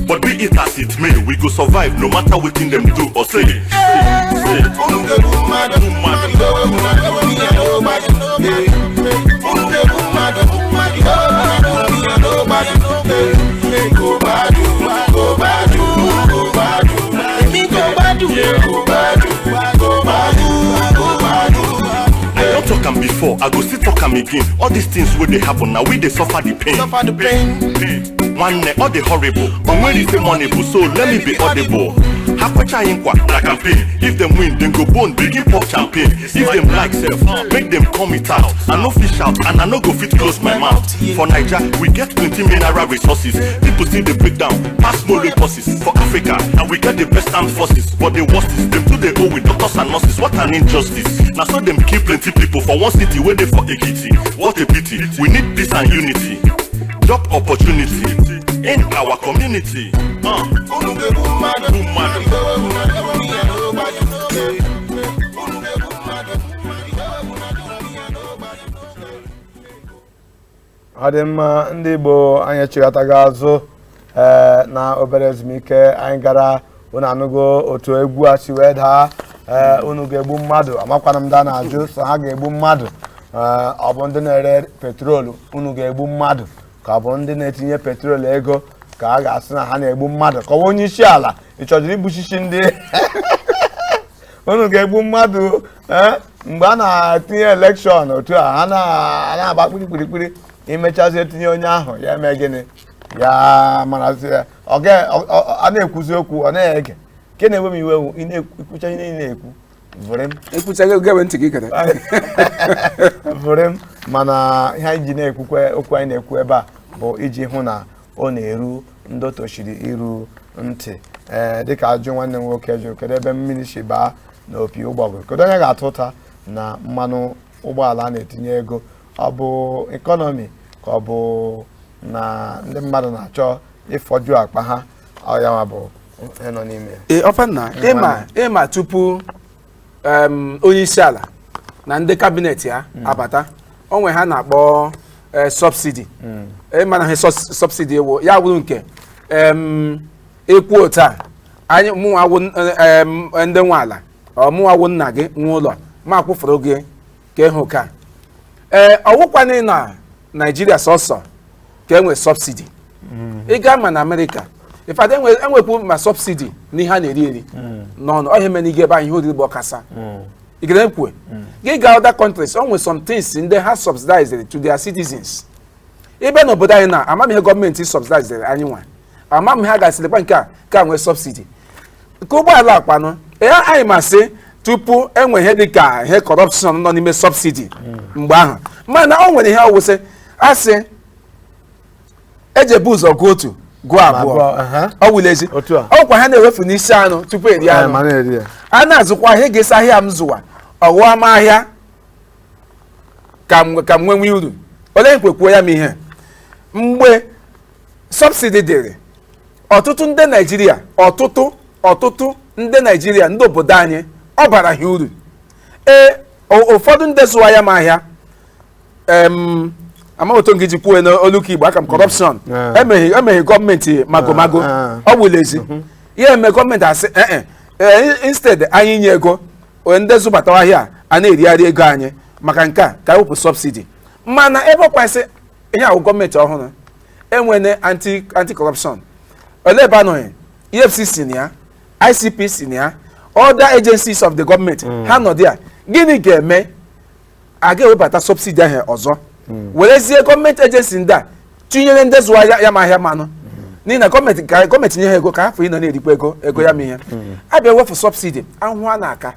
But be it as it may, we go survive no matter what them do or say. Talk am before, I go still talk am again. All these things where they happen now, we they suffer the pain. One all the horrible, but when it's the money, so let me be audible. Hakwacha inkwa na campaign. If them win, then go bone, begin pop champagne. If them like self, make them come it out. I no fish out, and I no go fit close my mouth. For Niger, we get 20 mineral resources. People see the breakdown, pass more resources. For Africa, and we get the best armed forces. But the worst is them too they owe with doctors and nurses. What an injustice. Now so them kill plenty people for one city where they for Ekiti. What a pity. We need peace and unity. Job opportunity in our community. ọ dị mma ndị Igbo anyị chịghataga azụ na obere ezumike anyị gara unu anụgo otu egwu a si wee daa unu ga-egbu mmadụ amakwana m da na-ajụ so ha ga-egbu mmadụ ọ bụ ndị na-ere petrolu unu ga-egbu mmadụ ka ọ bụ ndị na-etinye petrolu ego ka a ga-asị na ha na-egbu mmadụ ka ọ bụ onye isi ala ị chọjiri igbuchichi ndị unu ga-egbu mmadụ mgbe a na-etinye elekshọn otu a ha na-agba kpirikpirikpiri imechazi etinye onye ahụ ya eme gịnị ya marazi ya a na-ekwuzi okwu ọ na-ege nke na-enwe m iwe ikwucha ihe na-ekwu vụrụ m mana ihe anyị ji na-ekwukwe okwu anyị na-ekwu ebe a bụ iji hụ na ọ na-eru ndị o tochiri iru ntị dịka ajụ nwanne m nwoke jụrụ kedu ebe mmiri si baa n'opi ụgbọgụrụ kedu onye ga-atụ ụta na mmanụ ụgbọala a na-etinye ego ọ bụ ekọnọmi ka ọ bụ na ndị mmadụ na-achọ ịfọju akpa ha ọya ma bụ nọ n'ime ọfanna ịma tupu onye isi ala na ndị kabinet ya abata onwe ha na-akpọ subsidi ịma na ha subsidi ewo ya wụrụ nke ekwu otu a anyị mụnwawụ ndị nwe ala ọmụnwawụ nna gị nwe ụlọ ma akwụfụrụ gị ka ịhụ ka ọwụkwanị na Naijiria sọsọ ka enwe subsidi ịga ma na Amerịka ifade enwekwu ma subsidi n'ihe a na-eri eri n'ọnụ ọhịa mere ige ebe anyị ihe oriri bụ ọkasa igere ekwe gị ga other countries o nwere some things ndị ha subsidized to their citizens ibe n'obodo anyị na amam ihe gọọmenti subsidized anyị nwa amam ha ga-asịrịkwa nke a ka nwee subsidi nke ụgbọala akpanụ anyị masị tupu enwe ihe dịka ihe corruption nọ n'ime subsidi mgbe ahụ mana o nwere ihe ọwụsị asị ejebu ụzọ gụọ otu gụọ abụọ ọ wụlezi ọkwa ha na-ewefu n'isi anụ tupu eri anụ a na-azụkwa ihe ga-esi ahịa m zụwa ọghụọ m ahịa ka m nwee uru ole nkwekwuo ya m ihe mgbe subsidi dịrị ọtụtụ ndị Naijiria ọtụtụ ndị Naijiria ndị obodo anyị ọ bara ha uru ụfọdụ ndị zụwa ya m ahịa amaghị nke ji kwuo n'oluka Igbo aka m corruption emeghe gọọmenti magomago ọ wụlezi ihe eme gọọmenti asị instead anyị nye ego ndị zụbata ahịa a na-erigharị ego anyị maka nke a ka ewepụ subsidi mana ebe ọ kwasị ihe ahụ gọọmenti ọhụrụ enwere anti-corruption ole ebe anọghị EFCC na ya ICPC na ya other agencies of the government ha nọ dị a gịnị ga-eme a ga-ewebata subsidi ahụ ọzọ werezie gọọmenti agency ndị a tinyere ndị zụwa ya ma ahịa mmanụ n'ihi na gọọmenti nye ha ego ka hafụ ị nọ na-erikwa ego ya ma ihe abịa wefu subsidi ahụhụ a na-aka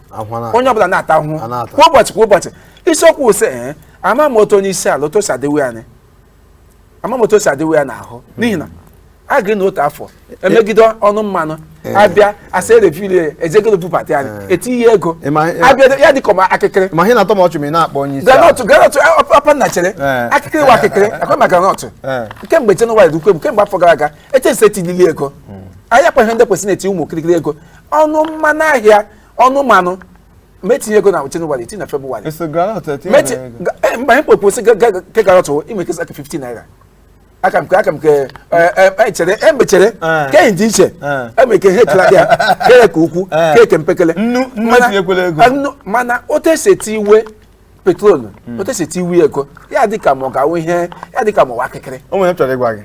onye ọbụla na-ata ahụhụ kwa ụbọchị isiokwu use ama m otu onye isi ala otu si adịwe anyị ama m otu si adịwe ya n'ahụ n'ihi na a ga na otu afọ emegide ọnụ mmanụ abịa asa erevile ejegolo bupati anyị etinye ego abịa ya dịka ọma akịkịrị ma ihe na-atọ m ọchụ ma ị na-akpọ onye isi granọtụ ọpanna chere akịkịrị wa akịkịrị akwa maka granọtụ kemgbe Jenụwarị dukwe kemgbe afọ gara aga echesi etinili ego anyị akpa ihe ndị kwesịrị eti ụmụ okirikiri ego ọnụ mmanụ ahịa ọnụ mmanụ ma etinye ego na Jenụwarị etinye na Febụwarị mba ihe kpokposi ke granọtụ ime kesa 15 naira aka m ke emechere ke ndị iche emeke ihe tụla ya kere ka ukwu keke mpekele mana oteseti iwe petrolu oteseti iwe ego ya dịka ma ọ ga-awụ ihe ya dịka ma ọwa akịkịrị onwe m chọrọ ịgwa gị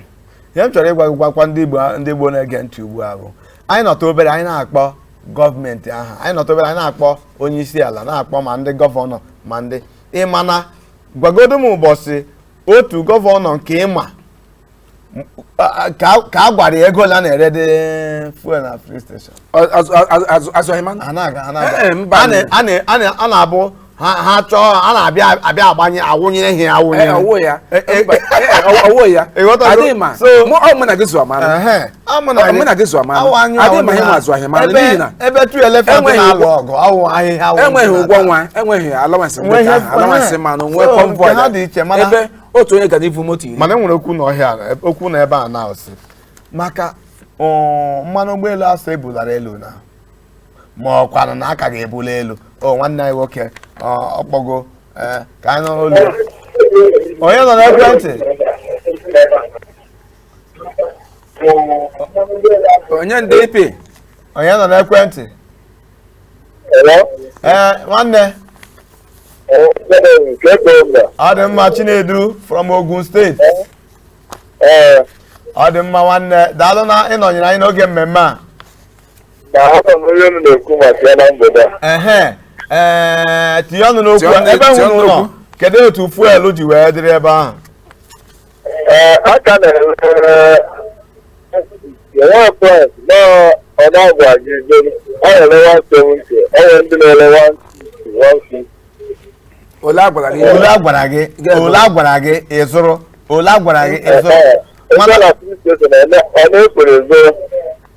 ihe m chọrọ ịgwa gị gwakwa ndị Igbo na-ege ntị ugbu a bụ anyị nọta obere anyị na-akpọ gọọmenti aha anyị nọta obere anyị na-akpọ onye isi ala na-akpọ ma ndị gọvanọ ma ndị ịmana gwagodo m ụbọchị otu gọvanọ nke ịma ka a gwara ego ole a na-ere dị fuel na free station a na-abụ ha chọọ a na-abịa agbanye awụnyere ihe awụnyere ebe tu elefant na-alụ ọgụ awụ ahịhịa enweghị ụgwọ nwa enweghị alawansị mmanụ nwee konvoi ebe otu onye gara ibu moto iri mana enwere okwu na ebe a na-asị maka mmanụ ụgbọelu asọ ebulara elu na ma ọkwanụ na aka ga-ebula elu nwanne anyị nwoke ọkpọgo ka anyị nọ n'olu onye nọ n'ekwentị onye ndị ipi onye nọ n'ekwentị nwanne Ọ dị mma Chinedu from Ogun State. Ọ dị mma nwanne daalụ na ịnọnyere anyị n'oge mmemme a. Tinye ọnụ n'okwu ebe nwụrụ ụlọ kedu otu fuelu ji wee dịrị ebe ahụ? Aka na-ele nwa point na ọ na-agwa gị ọ na-ele 170 onye ndị na-ele 150. Ole agwara gị ịzụrụ ole agwara gị ịzụrụ mana na police station ọ na-ekwere zụrụ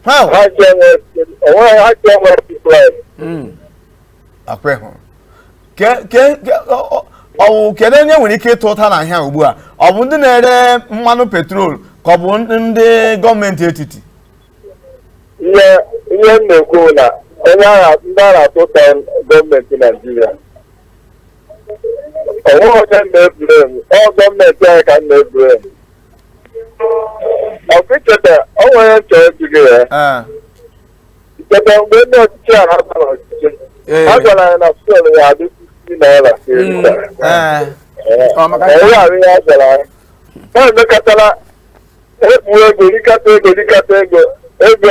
ha chenwe supply. Akwehụ ọwụ kedu onye nwere ike ịtụ ụta n'ahịa ugbu a? Ọ bụ ndị na-ere mmanụ petrol ka ọ bụ ndị gọọmenti etiti? Ihe m na-ekwu na ndị a na-atụ ụta gọọmenti Naijiria onwe onye na-eblem ọ gọọmenti anyị ka na-eblem. Ọkụcheta o nwere nchọrọ ebighị ya icheta mgbe ndị ọchịchị a na-aba n'ọchịchị a gwara anyị na fuel ya adị $50 onye ahụ ihe a gwara anyị ọ emekọtara ekpu ego dikata ego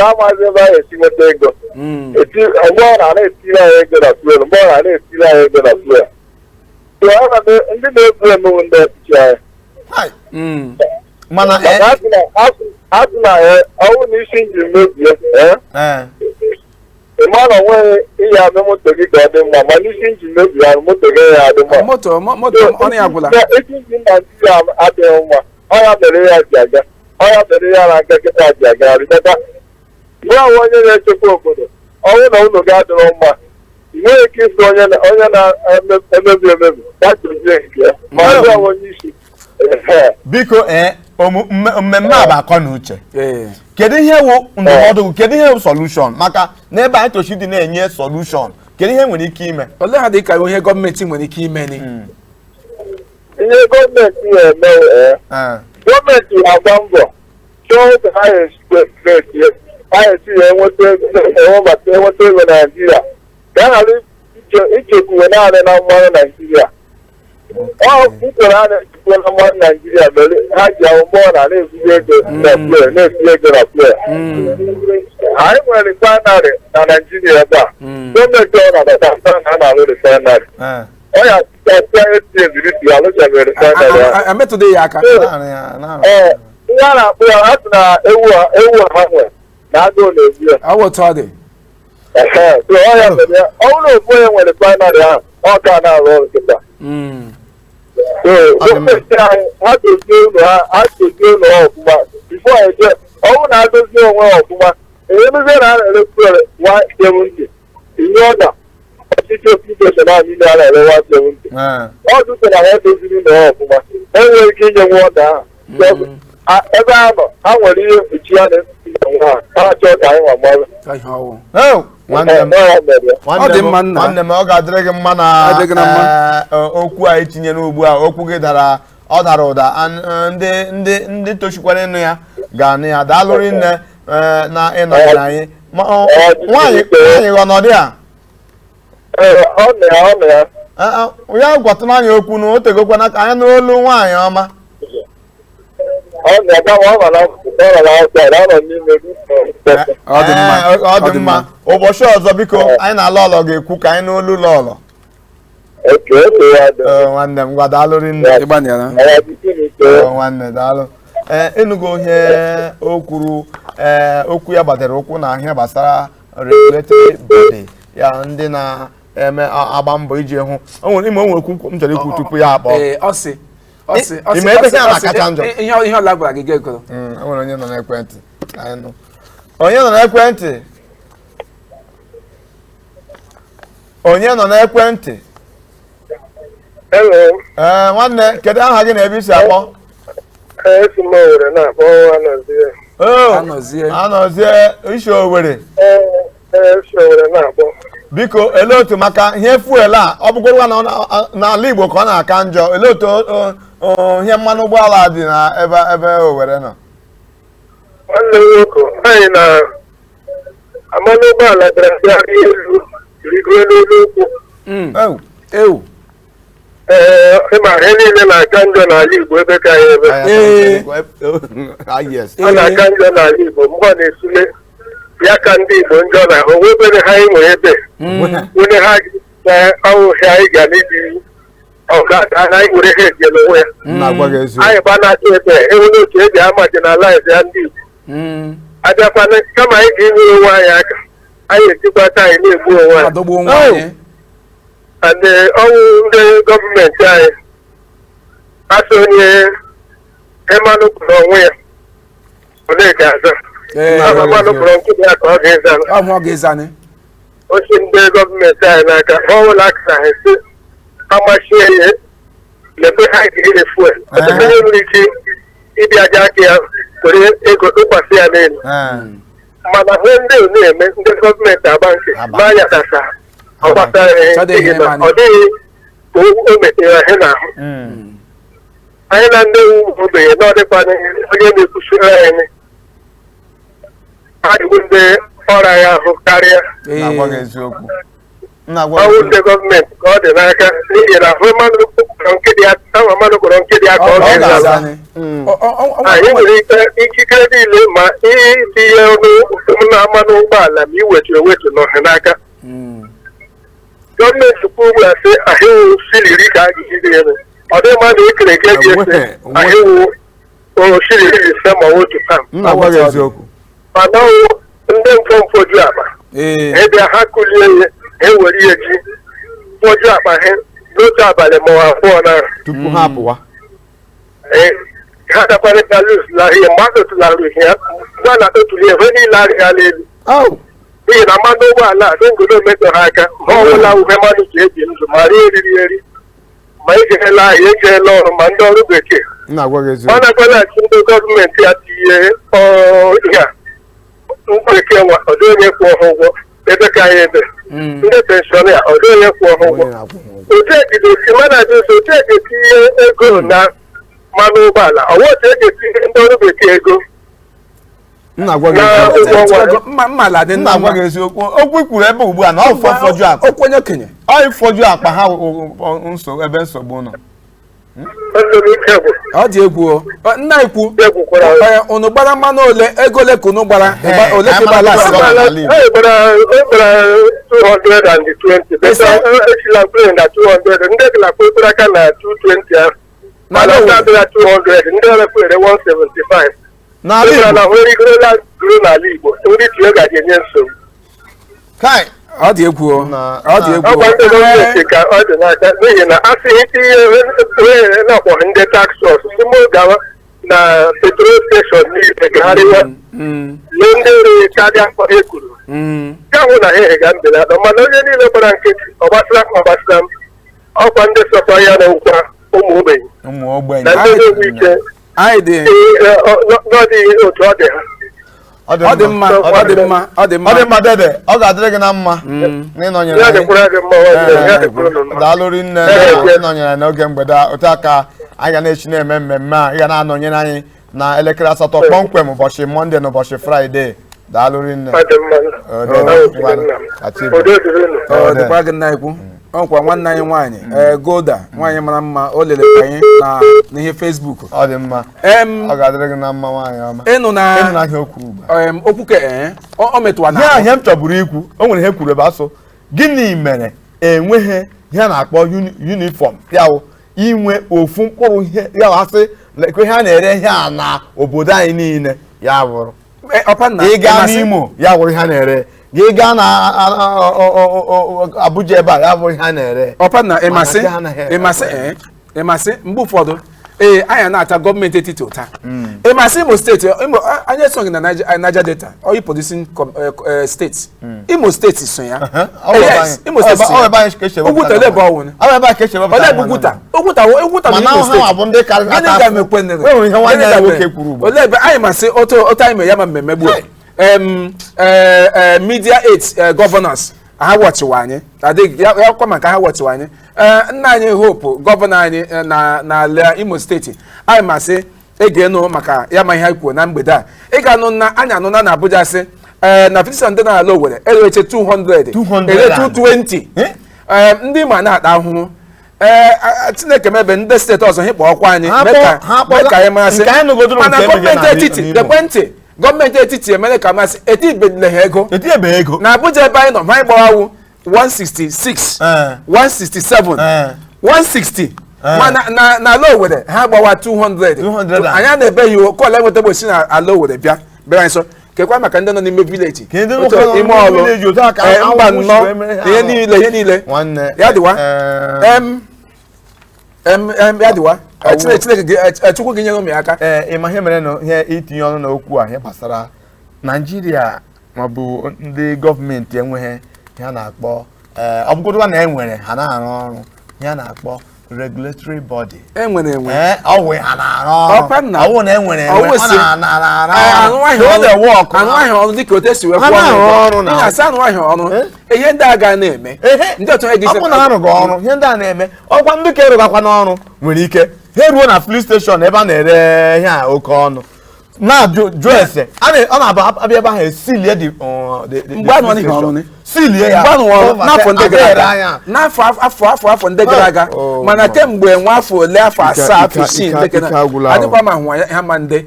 amaghịzi ebe a esi nweta ego mgbe ọ na-etiri anyị ego na fuel mgbe ọ na-etiri anyị ego na fuel ndị na-ebu emewu ndị ọchịchị anyị mana asị na ọnwụ na isi njin mebie ịma na onweghị ihe ame moto gị ka ọ dị mma mana isi njin mebie ahụ moto gị ya adị mma. Isi njin Naijiria adịghị mma ọya mere ya ji aga ọya mere ya na nke kịta ji aga rịbata mgbe ahụ onye na-echekwa obodo ọnwụ na ụlọ gị adịrọ mma ị nweghị ike isi onye na-emebi emebi gadozie nke ya ma ọ bụ onye isi. Biko mmemme a bụ akọ na uche. Kedu ihe wụ ndụmọdụ kedu ihe wụ solushọn maka n'ebe anyị tochi dị na-enye solushọn kedu ihe nwere ike ime? Ole ha dị ka ihe gọọmenti nwere ike ime ni? Ihe gọọmenti na-eme gọọmenti na-agba mbọ chọọ ka ha esi ya enweta ego Naijiria ka a ghara ichekwuwe naanị na mmanụ Naijiria. Usoro a na-echekwa na mmanụ Naijiria mere ha ji ahụ mmụọ na na-etinye ego na fuel na-etinye ego na fuel. Anyị nwere refinery na Naijiria ebe a gọọmenti ọ na-abata na a na-alụ refinery ọ ya achịcha eti eziriti alụchabeghị refinery ahụ. Emetụdị ya aka. Ihe a na-akpụ ya ha sị na ewu ha nwe na agụụ na-ebu ya. Awụtụ ọ dị. Ọ ya mere ya ọ bụrụ na ofu onye nwere refinery ahụ ọ ka na-arụ ọrụ kịta. Gọọmenti anyị ha dozie ụlọ ha ọfụma bifo eje ọnwụ na-adozie onwe ha ọfụma emezie na a na-ere fuel 170 inye ọda ọchịchị ofision a niile a na-ere 170 ọ dụte na ha edoziri ụlọ ha ọfụma enwere ike inye nwa ọda ahụ ebe ha nọ ha nwere ihe mkpuchi ha na-esi nwa ha chọọ ka anyị nwa mmadụ. Nwanne m ọ ga-adịrị gị mma na okwu a itinye n'ugbu a okwu gị ọ dara ụda ndị tochikwara ịnụ ya ga-anụ ya daalụrị nne na ịnọnyere anyị. Nwaanyị ọnọdụ a ya gwatụrụ anyị okwu na o tegokwana ka anyị n'olu nwaanyị ọma. Ọ dị mma ụbọchị ọzọ biko anyị na-alọ ọlọ ga-ekwu ka anyị n'olu lọlọ. Nwanne m gwa daalụrị nne nwanne daalụ. Ịnụgo ihe o kwuru okwu ya gbadara ụkwụ na ihe gbasara regulatory body ya ndị na-eme agba mbọ iji hụ o nwere okwu m chọrọ ikwu tupu ya akpọ ihe ọla gwara gị gego. Enwere onye nọ n'ekwentị onye nọ n'ekwentị onye nọ n'ekwentị nwanne kedu aha gị na ebe isi akpọ? Anọzie isi Owerri. Biko ele otu maka ihe fuel a ọ bụgoro n'ala Igbo ka ọ na-aka njọ ele otu ihe mmanụ ụgbọala dị na ebe Owerri nọ? Nwanne m nwoke anyị na mmanụ ụgbọala dara elu rigoro n'elu ukwu ịma ihe niile na-aka njọ n'ala Igbo ebe ka ya ebe ọ na-aka njọ n'ala Igbo mgbe ọ na-esule ya ka ndị Igbo njọ na ahụ webere ha inwe ebe onye ha ọhụhịa anyị ga n'iji ọgada na anyị were ha eje n'onwe ya anyị gba na-achọ ebe enwere otu eji amadinalize ya ndị Igbo abịakwana kama anyị ga-enwere onwe anyị aka anyị ejikwata anyị na-egbu onwe anyị and ọnwụ ndị gọọmenti anyị asị onye Mmanu kwuru onwe ya ole ga-aza Mmanu kwuru nkịta ya ka ọ ga-ezanụ ochi ndị gọọmenti anyị n'aka ọnwụla aka ha esi amachie ihe lebe ha ga-ere fuel ọtụtụ ihe nwere ike ịbịa aja aka ya were ego tụkwasị ya n'elu mana ihe ndị na-eme ndị gọọmenti agba nke ma ya dasa ọ gbasara ihe ọ dịghị o metere ihe n'ahụ anyị na ndị ogbenye na ọdịkwana onye na-ekwusiri anyị adịgbo ndị ọrịa ya ahụ karịa ọnwụ ndị gọọmenti ka ọ dị n'aka n'ihi na Mmanu kpọrọ nke dị aka ọ ga-eza anyị nwere ikikere niile ma itinye ọnụ na mmanụ ụgbọala ma iwetu ewetu n'ọha n'aka gọọmenti kwu ugbu a sị ahịwụ siliri ka a ga-ejide elu ọ dị mmadụ ikere eke ji ese ahịwụ osiliri ise ma otu tam mana ọwụ ndị mfọmfoju akpa ebe ha kulie ihe ewere ihe ji foju akpa ha n'otu abalị ma abụọ na tupu ha apụwa ha dakwarịta lụsụla ihe mgbe a tụtụlara ihe ya gwa na tụtụrụ ebe niile arịala elu n'ihi na mmanụ ụgbọala a ngodo metọ ha aka ma ọ bụla uhe mmanụ ji eji ndụ ma rie eriri eri ma ejehela ahịa ejeela ọrụ ma ndị ọrụ bekee ọ na-agwalaghachi ndị gọọmenti ya tinye ihe a bekee nwa ọdị onye kwụọ ha ụgwọ ebe ka ya ebe ndị penshọn ya ọdị onye kwụọ ha ụgwọ otu ejidesi mana adịzi otu eji etinye ego na mmanụ ụgbọala ọwa otu eji etinye ndị ọrụ bekee ego nna gwa gị eziokwu okwu kwuru ebe ugbu a na ọ fọjụ akpa ọ fọjụ akpa ha ebe nsogbu nọ ọ dị egwu nna ikwu unu gbara mmanụ ole ego ole ka unu gbara ole ka gbara gbara 220 echila plane na 200 ndị gịla kpekpere aka na 220 ahụ mana ndị abịara 200 ndị ọrụ kwere 175 na nwere igorola guru n'ala Igbo ndị tinye gaji enye nsogbu ọ dị egwu ọ dị egwu ọgwa ndị gọọmenti ka ọ dị n'aka n'ihi na a sị itinye ohere na-akpọghị ndị tax source simo gawa na petrol station niile gagharịwa lee ndị nri karịa e kwuru ya hụ na ha ga mbelata mana onye niile gbara nkịtị ọgbasara ọgbasara m ọkwa ndị sọkwa ya na nkwa ụmụ ogbenye na ndị na-enwe ike n'ọdịghị otu ọ dị ha ọ dị mma dede ọ ga-adịrị gị na mma n'ịnọnyere daalụrị nne ịnọnyere n'oge mgbede otu aka anyị ga na-echi na-eme mmemme a ị ga na-anọnyere anyị na elekere 8 kpọmkwem ụbọchị Mọnde na ụbọchị Fraịde daalụrị nne dịkwa gị nna ikwu ọ nkwa nwanne anyị nwaanyị Golda nwaanyị mara mma o lere anyị na n'ihe Facebook ọ dị mma ọ ga-adịrị gị na mma nwaanyị ọma ịnụ na ihe okwu okwu ka ọ metụwa na ihe m chọburu ikwu o nwere ihe kwuru ebe asụ gịnị mere enweghị ihe a na-akpọ yunifọm yawo inwe ofu mkpụrụ ihe ya asị lekwe ihe a na-ere ihe a na obodo anyị niile ya bụrụ ịga n'Imo ya bụrụ ihe a na-ere gị gaa na Abuja ebe a ya bụrụ ihe a na-ere ọpanna ịmasị mgbe ụfọdụ anyị na-ata gọọmenti etiti ụta ịmasị Imo steeti anyị esoghị na Niger Delta oyi policing steeti Imo steeti so ya Imo steeti Oguta ole ebe ọwụ ole ebe Oguta na Imo steeti ole ebe anyị masị otu anyị mere ya ma mmemme gbuo media aid governors ha wọchiwa anyị adịghị ya kwa maka ha wọchiwa anyị nna anyị Hope gọvanọ anyị n'ala Imo steeti anyị masị ege-enụ maka ya ma ihe anyị kwuo na mgbede a ị ga-anụ na anyị anụna na Abuja sị na petition ndị n'ala Owerri ereche 200 ere 220 ndị ma na-ata ahụhụ Chineke mebe ndị steeti ọzọ hịkpọ ọkwa anyị mee ka anyị masị mana gọọmenti etiti emere ka masị etibedile ha ego na Abuja ebe anyị nọ ma anyị gbawawu 166 167 160 mana na ala Owerri ha gbawa 200 anyị na-ebe ya kọla enweta gbosi na ala Owerri bịa bịara anyị so kekwa maka ndị nọ n'ime vileji ime ọlụ mba nnọọ ihe niile ya dịwa ya dịwa Chineke Chukwu gị nyere ụmụ ya aka ịma ihe mere na ihe itinye ọnụ n'okwu a ihe gbasara Naijiria maọbụ ndị gọọmenti enweghị ihe a na-akpọ ọ bụgodwa na enwere ha na-arụ ọrụ ihe a na-akpọ regulatory body enwere ọwụ ha na-arụ ọrụ ọwụ na enwere anụahịa ọrụ dịka otu esi wee kwụọ ihe asa anụahịa ọrụ ihe ndị a ga na-eme ndị otu ọ na arụghị ọrụ ihe ndị a na-eme ọkwa ndị ka erugakwa n'ọrụ nwere ike ha ruo na police station ebe a na-ere ihe a oke ọnụ na-ajụ ese ọ na-abụ abịa ebe ahụ esilie silie ya n'afọ ndị gara aga mana kemgbe nwa afọ ole afọ 7 afọ 6 adịkwa ma hụ ha ma ndị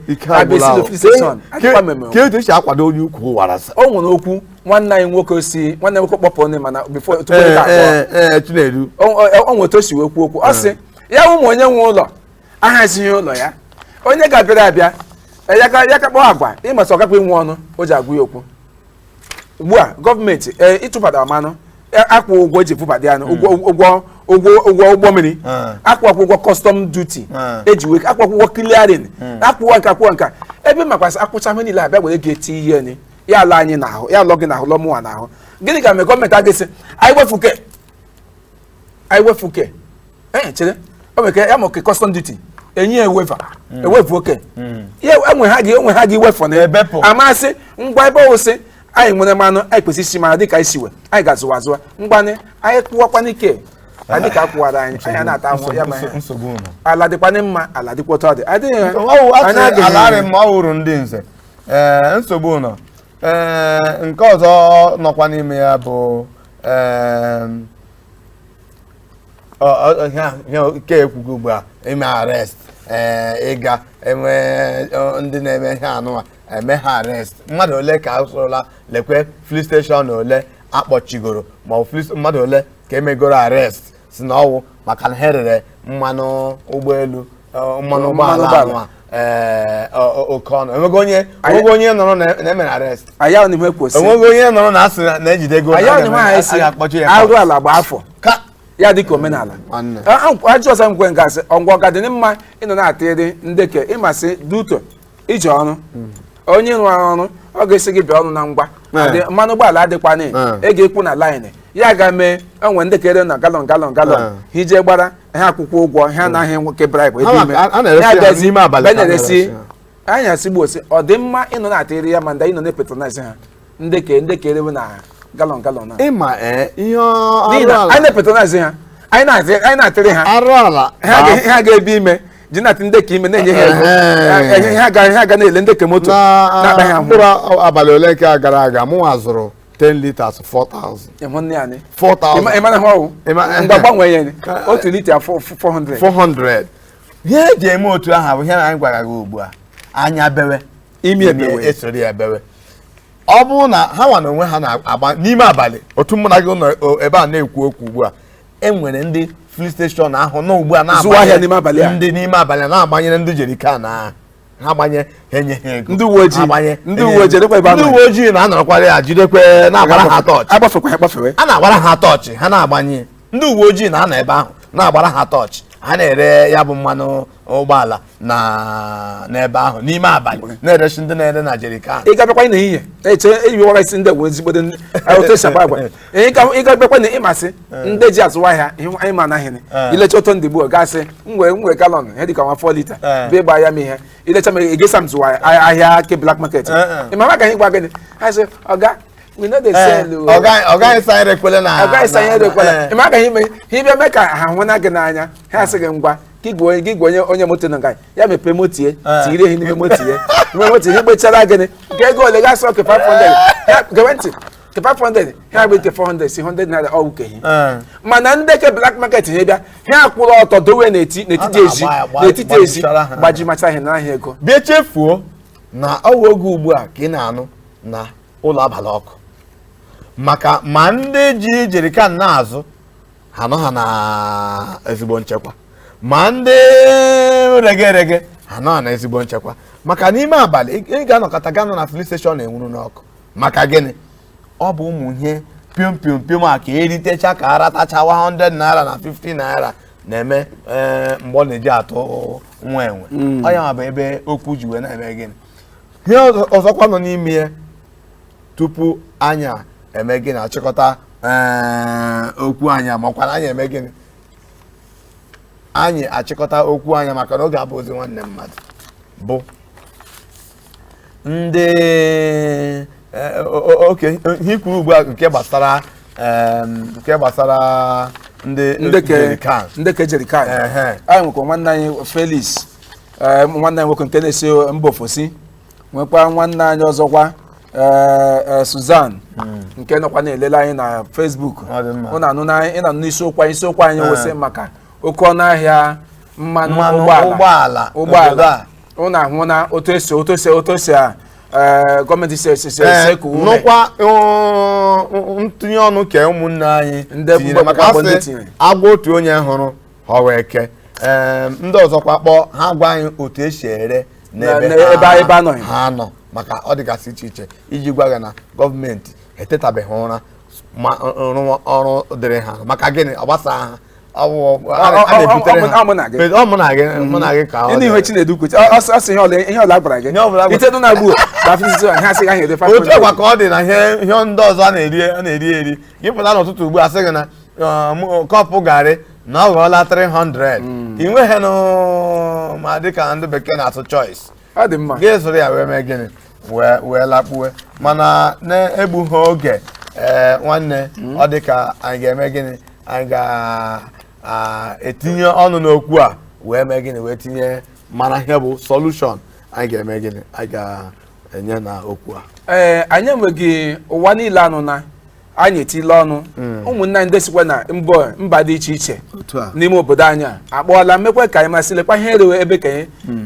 akwado onye ukwu o nwere okwu nwanne anyị nwoke kpọpụ onye mana bifo o nwere otu o si wee kwuo okwu ọ sị ya ụmụ onye nwe ụlọ ahazighị ụlọ ya onye ga-abịara abịa ya ka kpọọ agwa ịmasị ọgakwa inwe ọnụ o ji agwụ ya okwu ugbu a gọọmenti ịtụbata mmanụ akwụ ụgwọ eji fụbadị anụ ụgwọ ụgbọ mmiri akwụkwọ ụgwọ kọstọm duty eji wee akwụkwọ ụgwọ clearing akwụkwọ nka ebe makwasị akwụcha ihe niile abịa were ga-eti ihe ni ya ala anyị n'ahụ ya alọ gị n'ahụ lọ mụnwa n'ahụ gịnị ka mee gọọmenti agịsị anyị wefuke chere o nwere ya ma oke kọstọm duty enyi ewefu oke enwe ha gị iwefu na amasị ngwa ebe owụsị anyị nwere mmanụ anyị kwesịrị isi mara dịka isi we anyị ga-azụwa azụwa mgbanị anyị kwụwakwa n'ike dịka akwụwara anyị na-ata ahụ ya ma ala dịkwana mma ala dịkwa ụtọ dị ala ma ọ wụrụ ndị nze nsogbu nọ nke ọzọ nọkwa n'ime ya bụ nke ekwugo ugbu a ime arrest ịga enwe ndị na-eme ihe anụwa eme ha arrest mmadụ ole ka asụrụla lekwe police station ole akpọchigoro ma mmadụ ole ka emegoro arrest si na ọwụ maka na ha rere mmanụ ụgbọelu mmanụ ụgbọala oke ọnụ enweghị onye nọrọ na-emere arrest enweghị onye nọrọ na asị na-ejide ego akpọchi ya arụ ala gba afọ ya dịka omenala ajọ ọsọ nkwe nke asị ọngwa ọgadịrị mma ịnọ na-atịrị ndeke ịmasị duto ije ọrụ onye rụrụ ọrụ ọ ga-esi gị bịa ọrụ na ngwa mmanụ ụgbọala adịkwana ị ga-ekwu na laịnị ya ga mee onwe ndekere na galọn hije gbara ha akwụkwọ ụgwọ ha anaghị nwoke braịbụ ebe ime benaresi anya sigbuosi ọ dị mma ịnọ na-atịrị ya ma ndị ịnọ na-epetronize ha ndekere na galọn ịma ihe anyị na-epetronize ha anyị na-atịrị ha ha ga-ebi ime ji na ndeke ime na-enye ha ego ha ga na-ele ndeke moto na-akpa ha mkpụrụ abalị ole nke gara aga mụnwa zụrụ 10 liters 4,000 ịmana hụ mgbe gbanwee ya otu lita 400 ihe eji eme otu ahụ bụ ihe anyị gwara gị ugbu a anya bewe imi esoro ya bewe ọ bụrụ na ha nwa na onwe ha na-agba n'ime abalị otu mụ na gị nọ ebe a na-ekwu okwu ugbu a enwere ndị police station ahụ nọ ugbu a na-azụ n'ime abalị ndị n'ime abalị na-agbanyere ndị jerikan ha gbanye ha enye ha ego ndị uwe ojii na-anọrọkwara ya jidekwe na-agbara ha tọọchị a na-agbara ha tọọchị ha na-agbanye ndị uwe ojii na-anọ ebe ahụ na-agbara ha tọọchị ha na-ere ya bụ mmanụ ụgbọala n'ebe ahụ n'ime abalị na-eresi ndị na-ere na jerikan ị ga-abịakwa n'ehihie eyiwara isi ndị wee ezigbo otu esi agba agwa ị ga-abịakwa na ịmasị ndị ji azụwa ahịa anyị ma anaghị ilecha ụtọ ndị gboo gasị mwe galọn ihe dịka 4 lita bụ ịgba ya m ihe ilecha mere egesa m zụwa ahịa ke black market ịma ma gaghị gwa gịnị ha sị ọga we know they sell ọgaghị sanyere ekwele na ịma agaghị ime ihe bịa mee ka ha hụ na gị n'anya ha sị gị ngwa gị gwa onye moto nọ nga ya mepee motie tiri ihe n'ime motie ihe kpechara gịnị nke ego ole gasị ọke 500 gewe ntị ke 500 ha agba ke 400 si 100 naira ọ uke hi mana ndị ke black market ha bịa ha akwụrụ ọtọ dowe n'etiti ezi gbaji macha ihe n'ahịa ego bịa chefuo na ọwa oge ugbu a ka ị na-anụ na ụlọ abalị ọkụ maka ma ndị ji jerikan na-azụ ha nọ ha na ezigbo nchekwa ma ndị rege ha nọ na ezigbo nchekwa maka n'ime abalị ị ga-anọkọta gaa nọ na filin steshọn na-enwuru n'ọkụ maka gịnị ọ bụ ụmụ ihe piom a ka eritecha ka aratachawa 100 naira na 50 naira na-eme mgbe ọ na-eji atụ nwa enwe ọ ya bụ ebe okwu ji wee na-eme gịnị ihe ọzọkwa nọ n'ime ya tupu anya eme gịnị achịkọta okwu anya makwana anyị eme gịnị anyị achịkọta okwu anya maka na oge abụ ozi nwanne mmadụ bụ ndị oke ihe kwuru ugbu a nke gbasara ndị ke jerikan anyị nwekwa nwanne anyị Felix nwanne anyị nwoke nke na-esi mba ofesi nwekwa nwanne anyị ọzọkwa Suzanne nke nọkwa na-elele anyị na Facebook ị na-anụ n'isiokwu anyị wụsị maka oke ọnụ ahịa mmanụ ụgbọala ụnụ ahụ na otu esi gọọmenti si ka ume nụkwa ntụnye ọnụ ke ụmụnne anyị tinyere maka asị agwa otu onye hụrụ họrọ eke ndị ọzọkwa kpọọ ha gwa anyị otu esi ere n'ebe ha nọ maka ọ dịgasị iche iche iji gwa gị na gọọmenti etetabeghị ụra ma rụọ ọrụ dịrị ha maka gịnị ọ gbasa ha mụ na gị ka ihe Chinedu kwuche asị ihe ọla gwara gị ite na gbuo ha sị gaghị ede otu ọgwa ka ọ dị na ihe ndị ọzọ a na-eri gị pụta n'ụtụtụ ugbu a sị gị na kọpụ garị na ọ ghọọla 300 ị nweghị ma dịka ndị bekee na-atụ choice gị zụrụ ya wee mee gịnị wee lakpuwe mana na-egbughị oge nwanne ọ dịka anyị ga-eme gịnị anyị ga-etinye ọnụ n'okwu a wee mee gịnị wee tinye mana ihe bụ solution anyị ga-eme gịnị anyị ga-enye na okwu a anyị enweghị ụwa niile anụ na anyị etile ọnụ ụmụnne anyị ndị sikwa na mba dị iche iche n'ime obodo anyị akpọọla mmekwe ka anyị masịrịkwa ihe erewe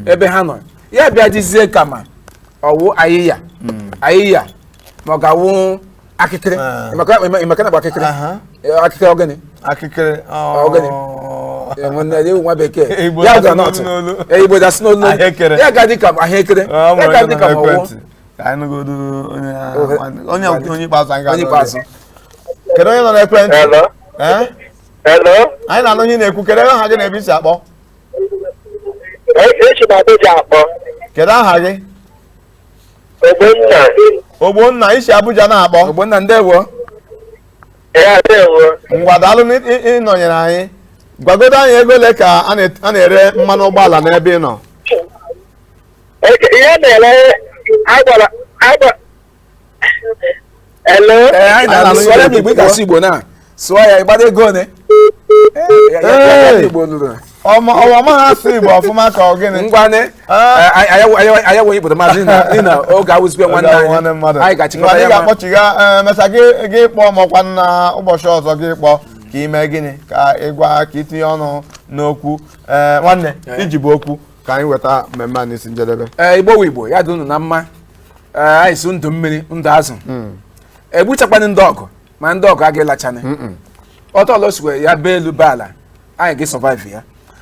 ebe ha nọ ya bịa dizie kama ọwụ ayịya ma ọ ga-awụ akịkịrị ịmaka na bụ akịkịrị akịkịrị ogene akịkịrị ogene nwa bekee ya ga nọtụ Igbo dasị n'olu ya ga dị ka ahịekere ya ga dị ka ọwụ onye ikpeazụ kedu onye nọ n'ekwentị anyị na-anụ ihe na-ekwu kedu aha gị na ebe isi akpọ kedu aha gị Ogbonna isi Abuja na-akpọ Ogbonna ndewo ngwa daalụ ịnọnyere anyị gwagodo anyị ego ole ka a na-ere mmanụ ụgbọala n'ebe ị nọ ihe na-ere anyị na-asụgharị m Igbo ịkasị Igbo na sụọ ya ịgbado ego one ọma ha asụ Igbo ọfụma ka ọ gịnị ngwane anyị nwe Igbo maazị na oge awụzikwe nwanne anyị anyị ga-achịkọta ya ga-akpọchiga mecha gị kpọọ makwa na ụbọchị ọzọ gị kpọọ ka ime gịnị ka ịgwa ka itinye ọnụ n'okwu nwanne iji bụ okwu ka anyị weta mmemme a n'isi njedebe Igbo ya dị unu na mma anyị si ndụ mmiri ndụ azụ egbuchakwana ndị ọgụ ma ndị ọgụ agaghị lachana ọtọlọsikwe ya bee elu be ala anyị ga-survive ya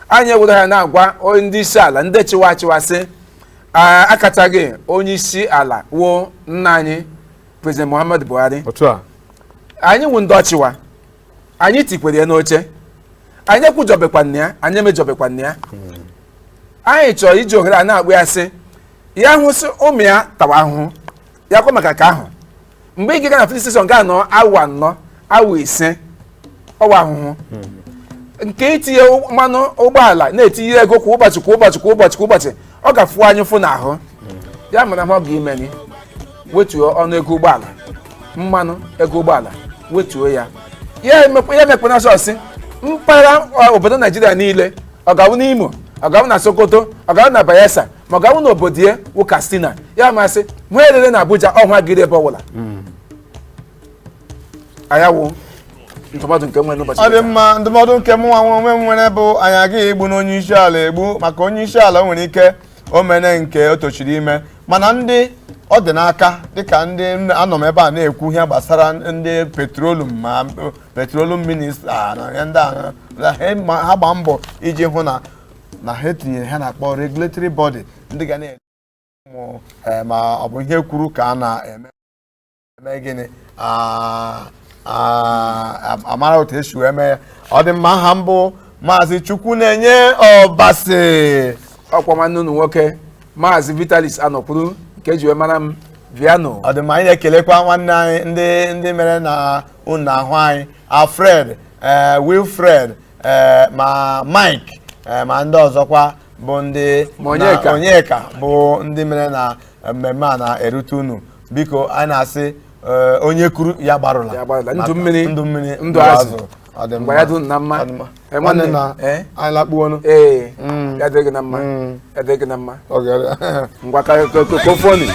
anyị ewere ha na-agwa ndị isi ala ndị chịwa sị akachaghị onye isi ala wuo nna anyị President Muhammadu Buhari anyị wụ ndị ọchịwa anyị tikwere ya n'oche anyị ekwujọbekwana ya anyị emejọbekwana ya anyị chọrọ iji ohere a na-agba ya sị ya hụsị ụmụ ya tawa ahụhụ ya kwa maka ka ahụ mgbe ị ga na filin steshọn ga-anọ awa 4 awa 5 ọwa ahụhụ nke itinye mmanụ ụgbọala na-etinye ego kwa ụbọchị ọ ga-afụ anyị ụfụ n'ahụ ya mana ọ ga-imeni wetuo ọnụ ego ụgbọala mmanụ ego ụgbọala wetuo ya mekpena sọsị mpaghara obodo Naijiria niile ọ ga-awụ n'Imo ọ ga-awụ na Sokoto ọ ga-awụ na Bayelsa ma ọ ga-awụ n'obodo ya wụ Katsina ya masị nwa erere na Abuja ọhụa gịrị ebe ọbụla ayawo ndụmọdụ nke nwere n'ụbọchị ọ dị mma ndụmọdụ nke mụ nwa onwe m nwere bụ anyị agaghị egbu n'onye isi ala egbu maka onye isi ala nwere ike o mene nke o tochiri ime mana ndị ọ dị n'aka dịka ndị anọ m ebe a na-ekwu ihe gbasara ndị petrolum ma petrolum minista na ndị ha gba mbọ iji hụ na ha etinyere ha na-akpọ regulatory body ndị ga na-enye ma ọ bụ ihe kwuru ka a na-eme gịnị amara otu esi wee mee ya ọ dị mma aha mbụ maazị Chukwu na-enye Ọbasi ọkwa nwanne unu nwoke maazị Vitalis Anọkwuru nke ji wee mara m Viano. ọ dị mma anyị na-ekelekwa nwanne anyị ndị mere na unu ahụ anyị Alfred Wilfred ma Mike ma ndị ọzọkwa bụ ndị Onyeka bụ ndị mere na mmemme a na-erute unu biko anyị na-asị onye kuru ya gbarụla ndụ mmiri ndụ azụ mgbe ya dị na mma nwanne na anyị lakpuonu ya dịghị na mma ngwa ka kofoni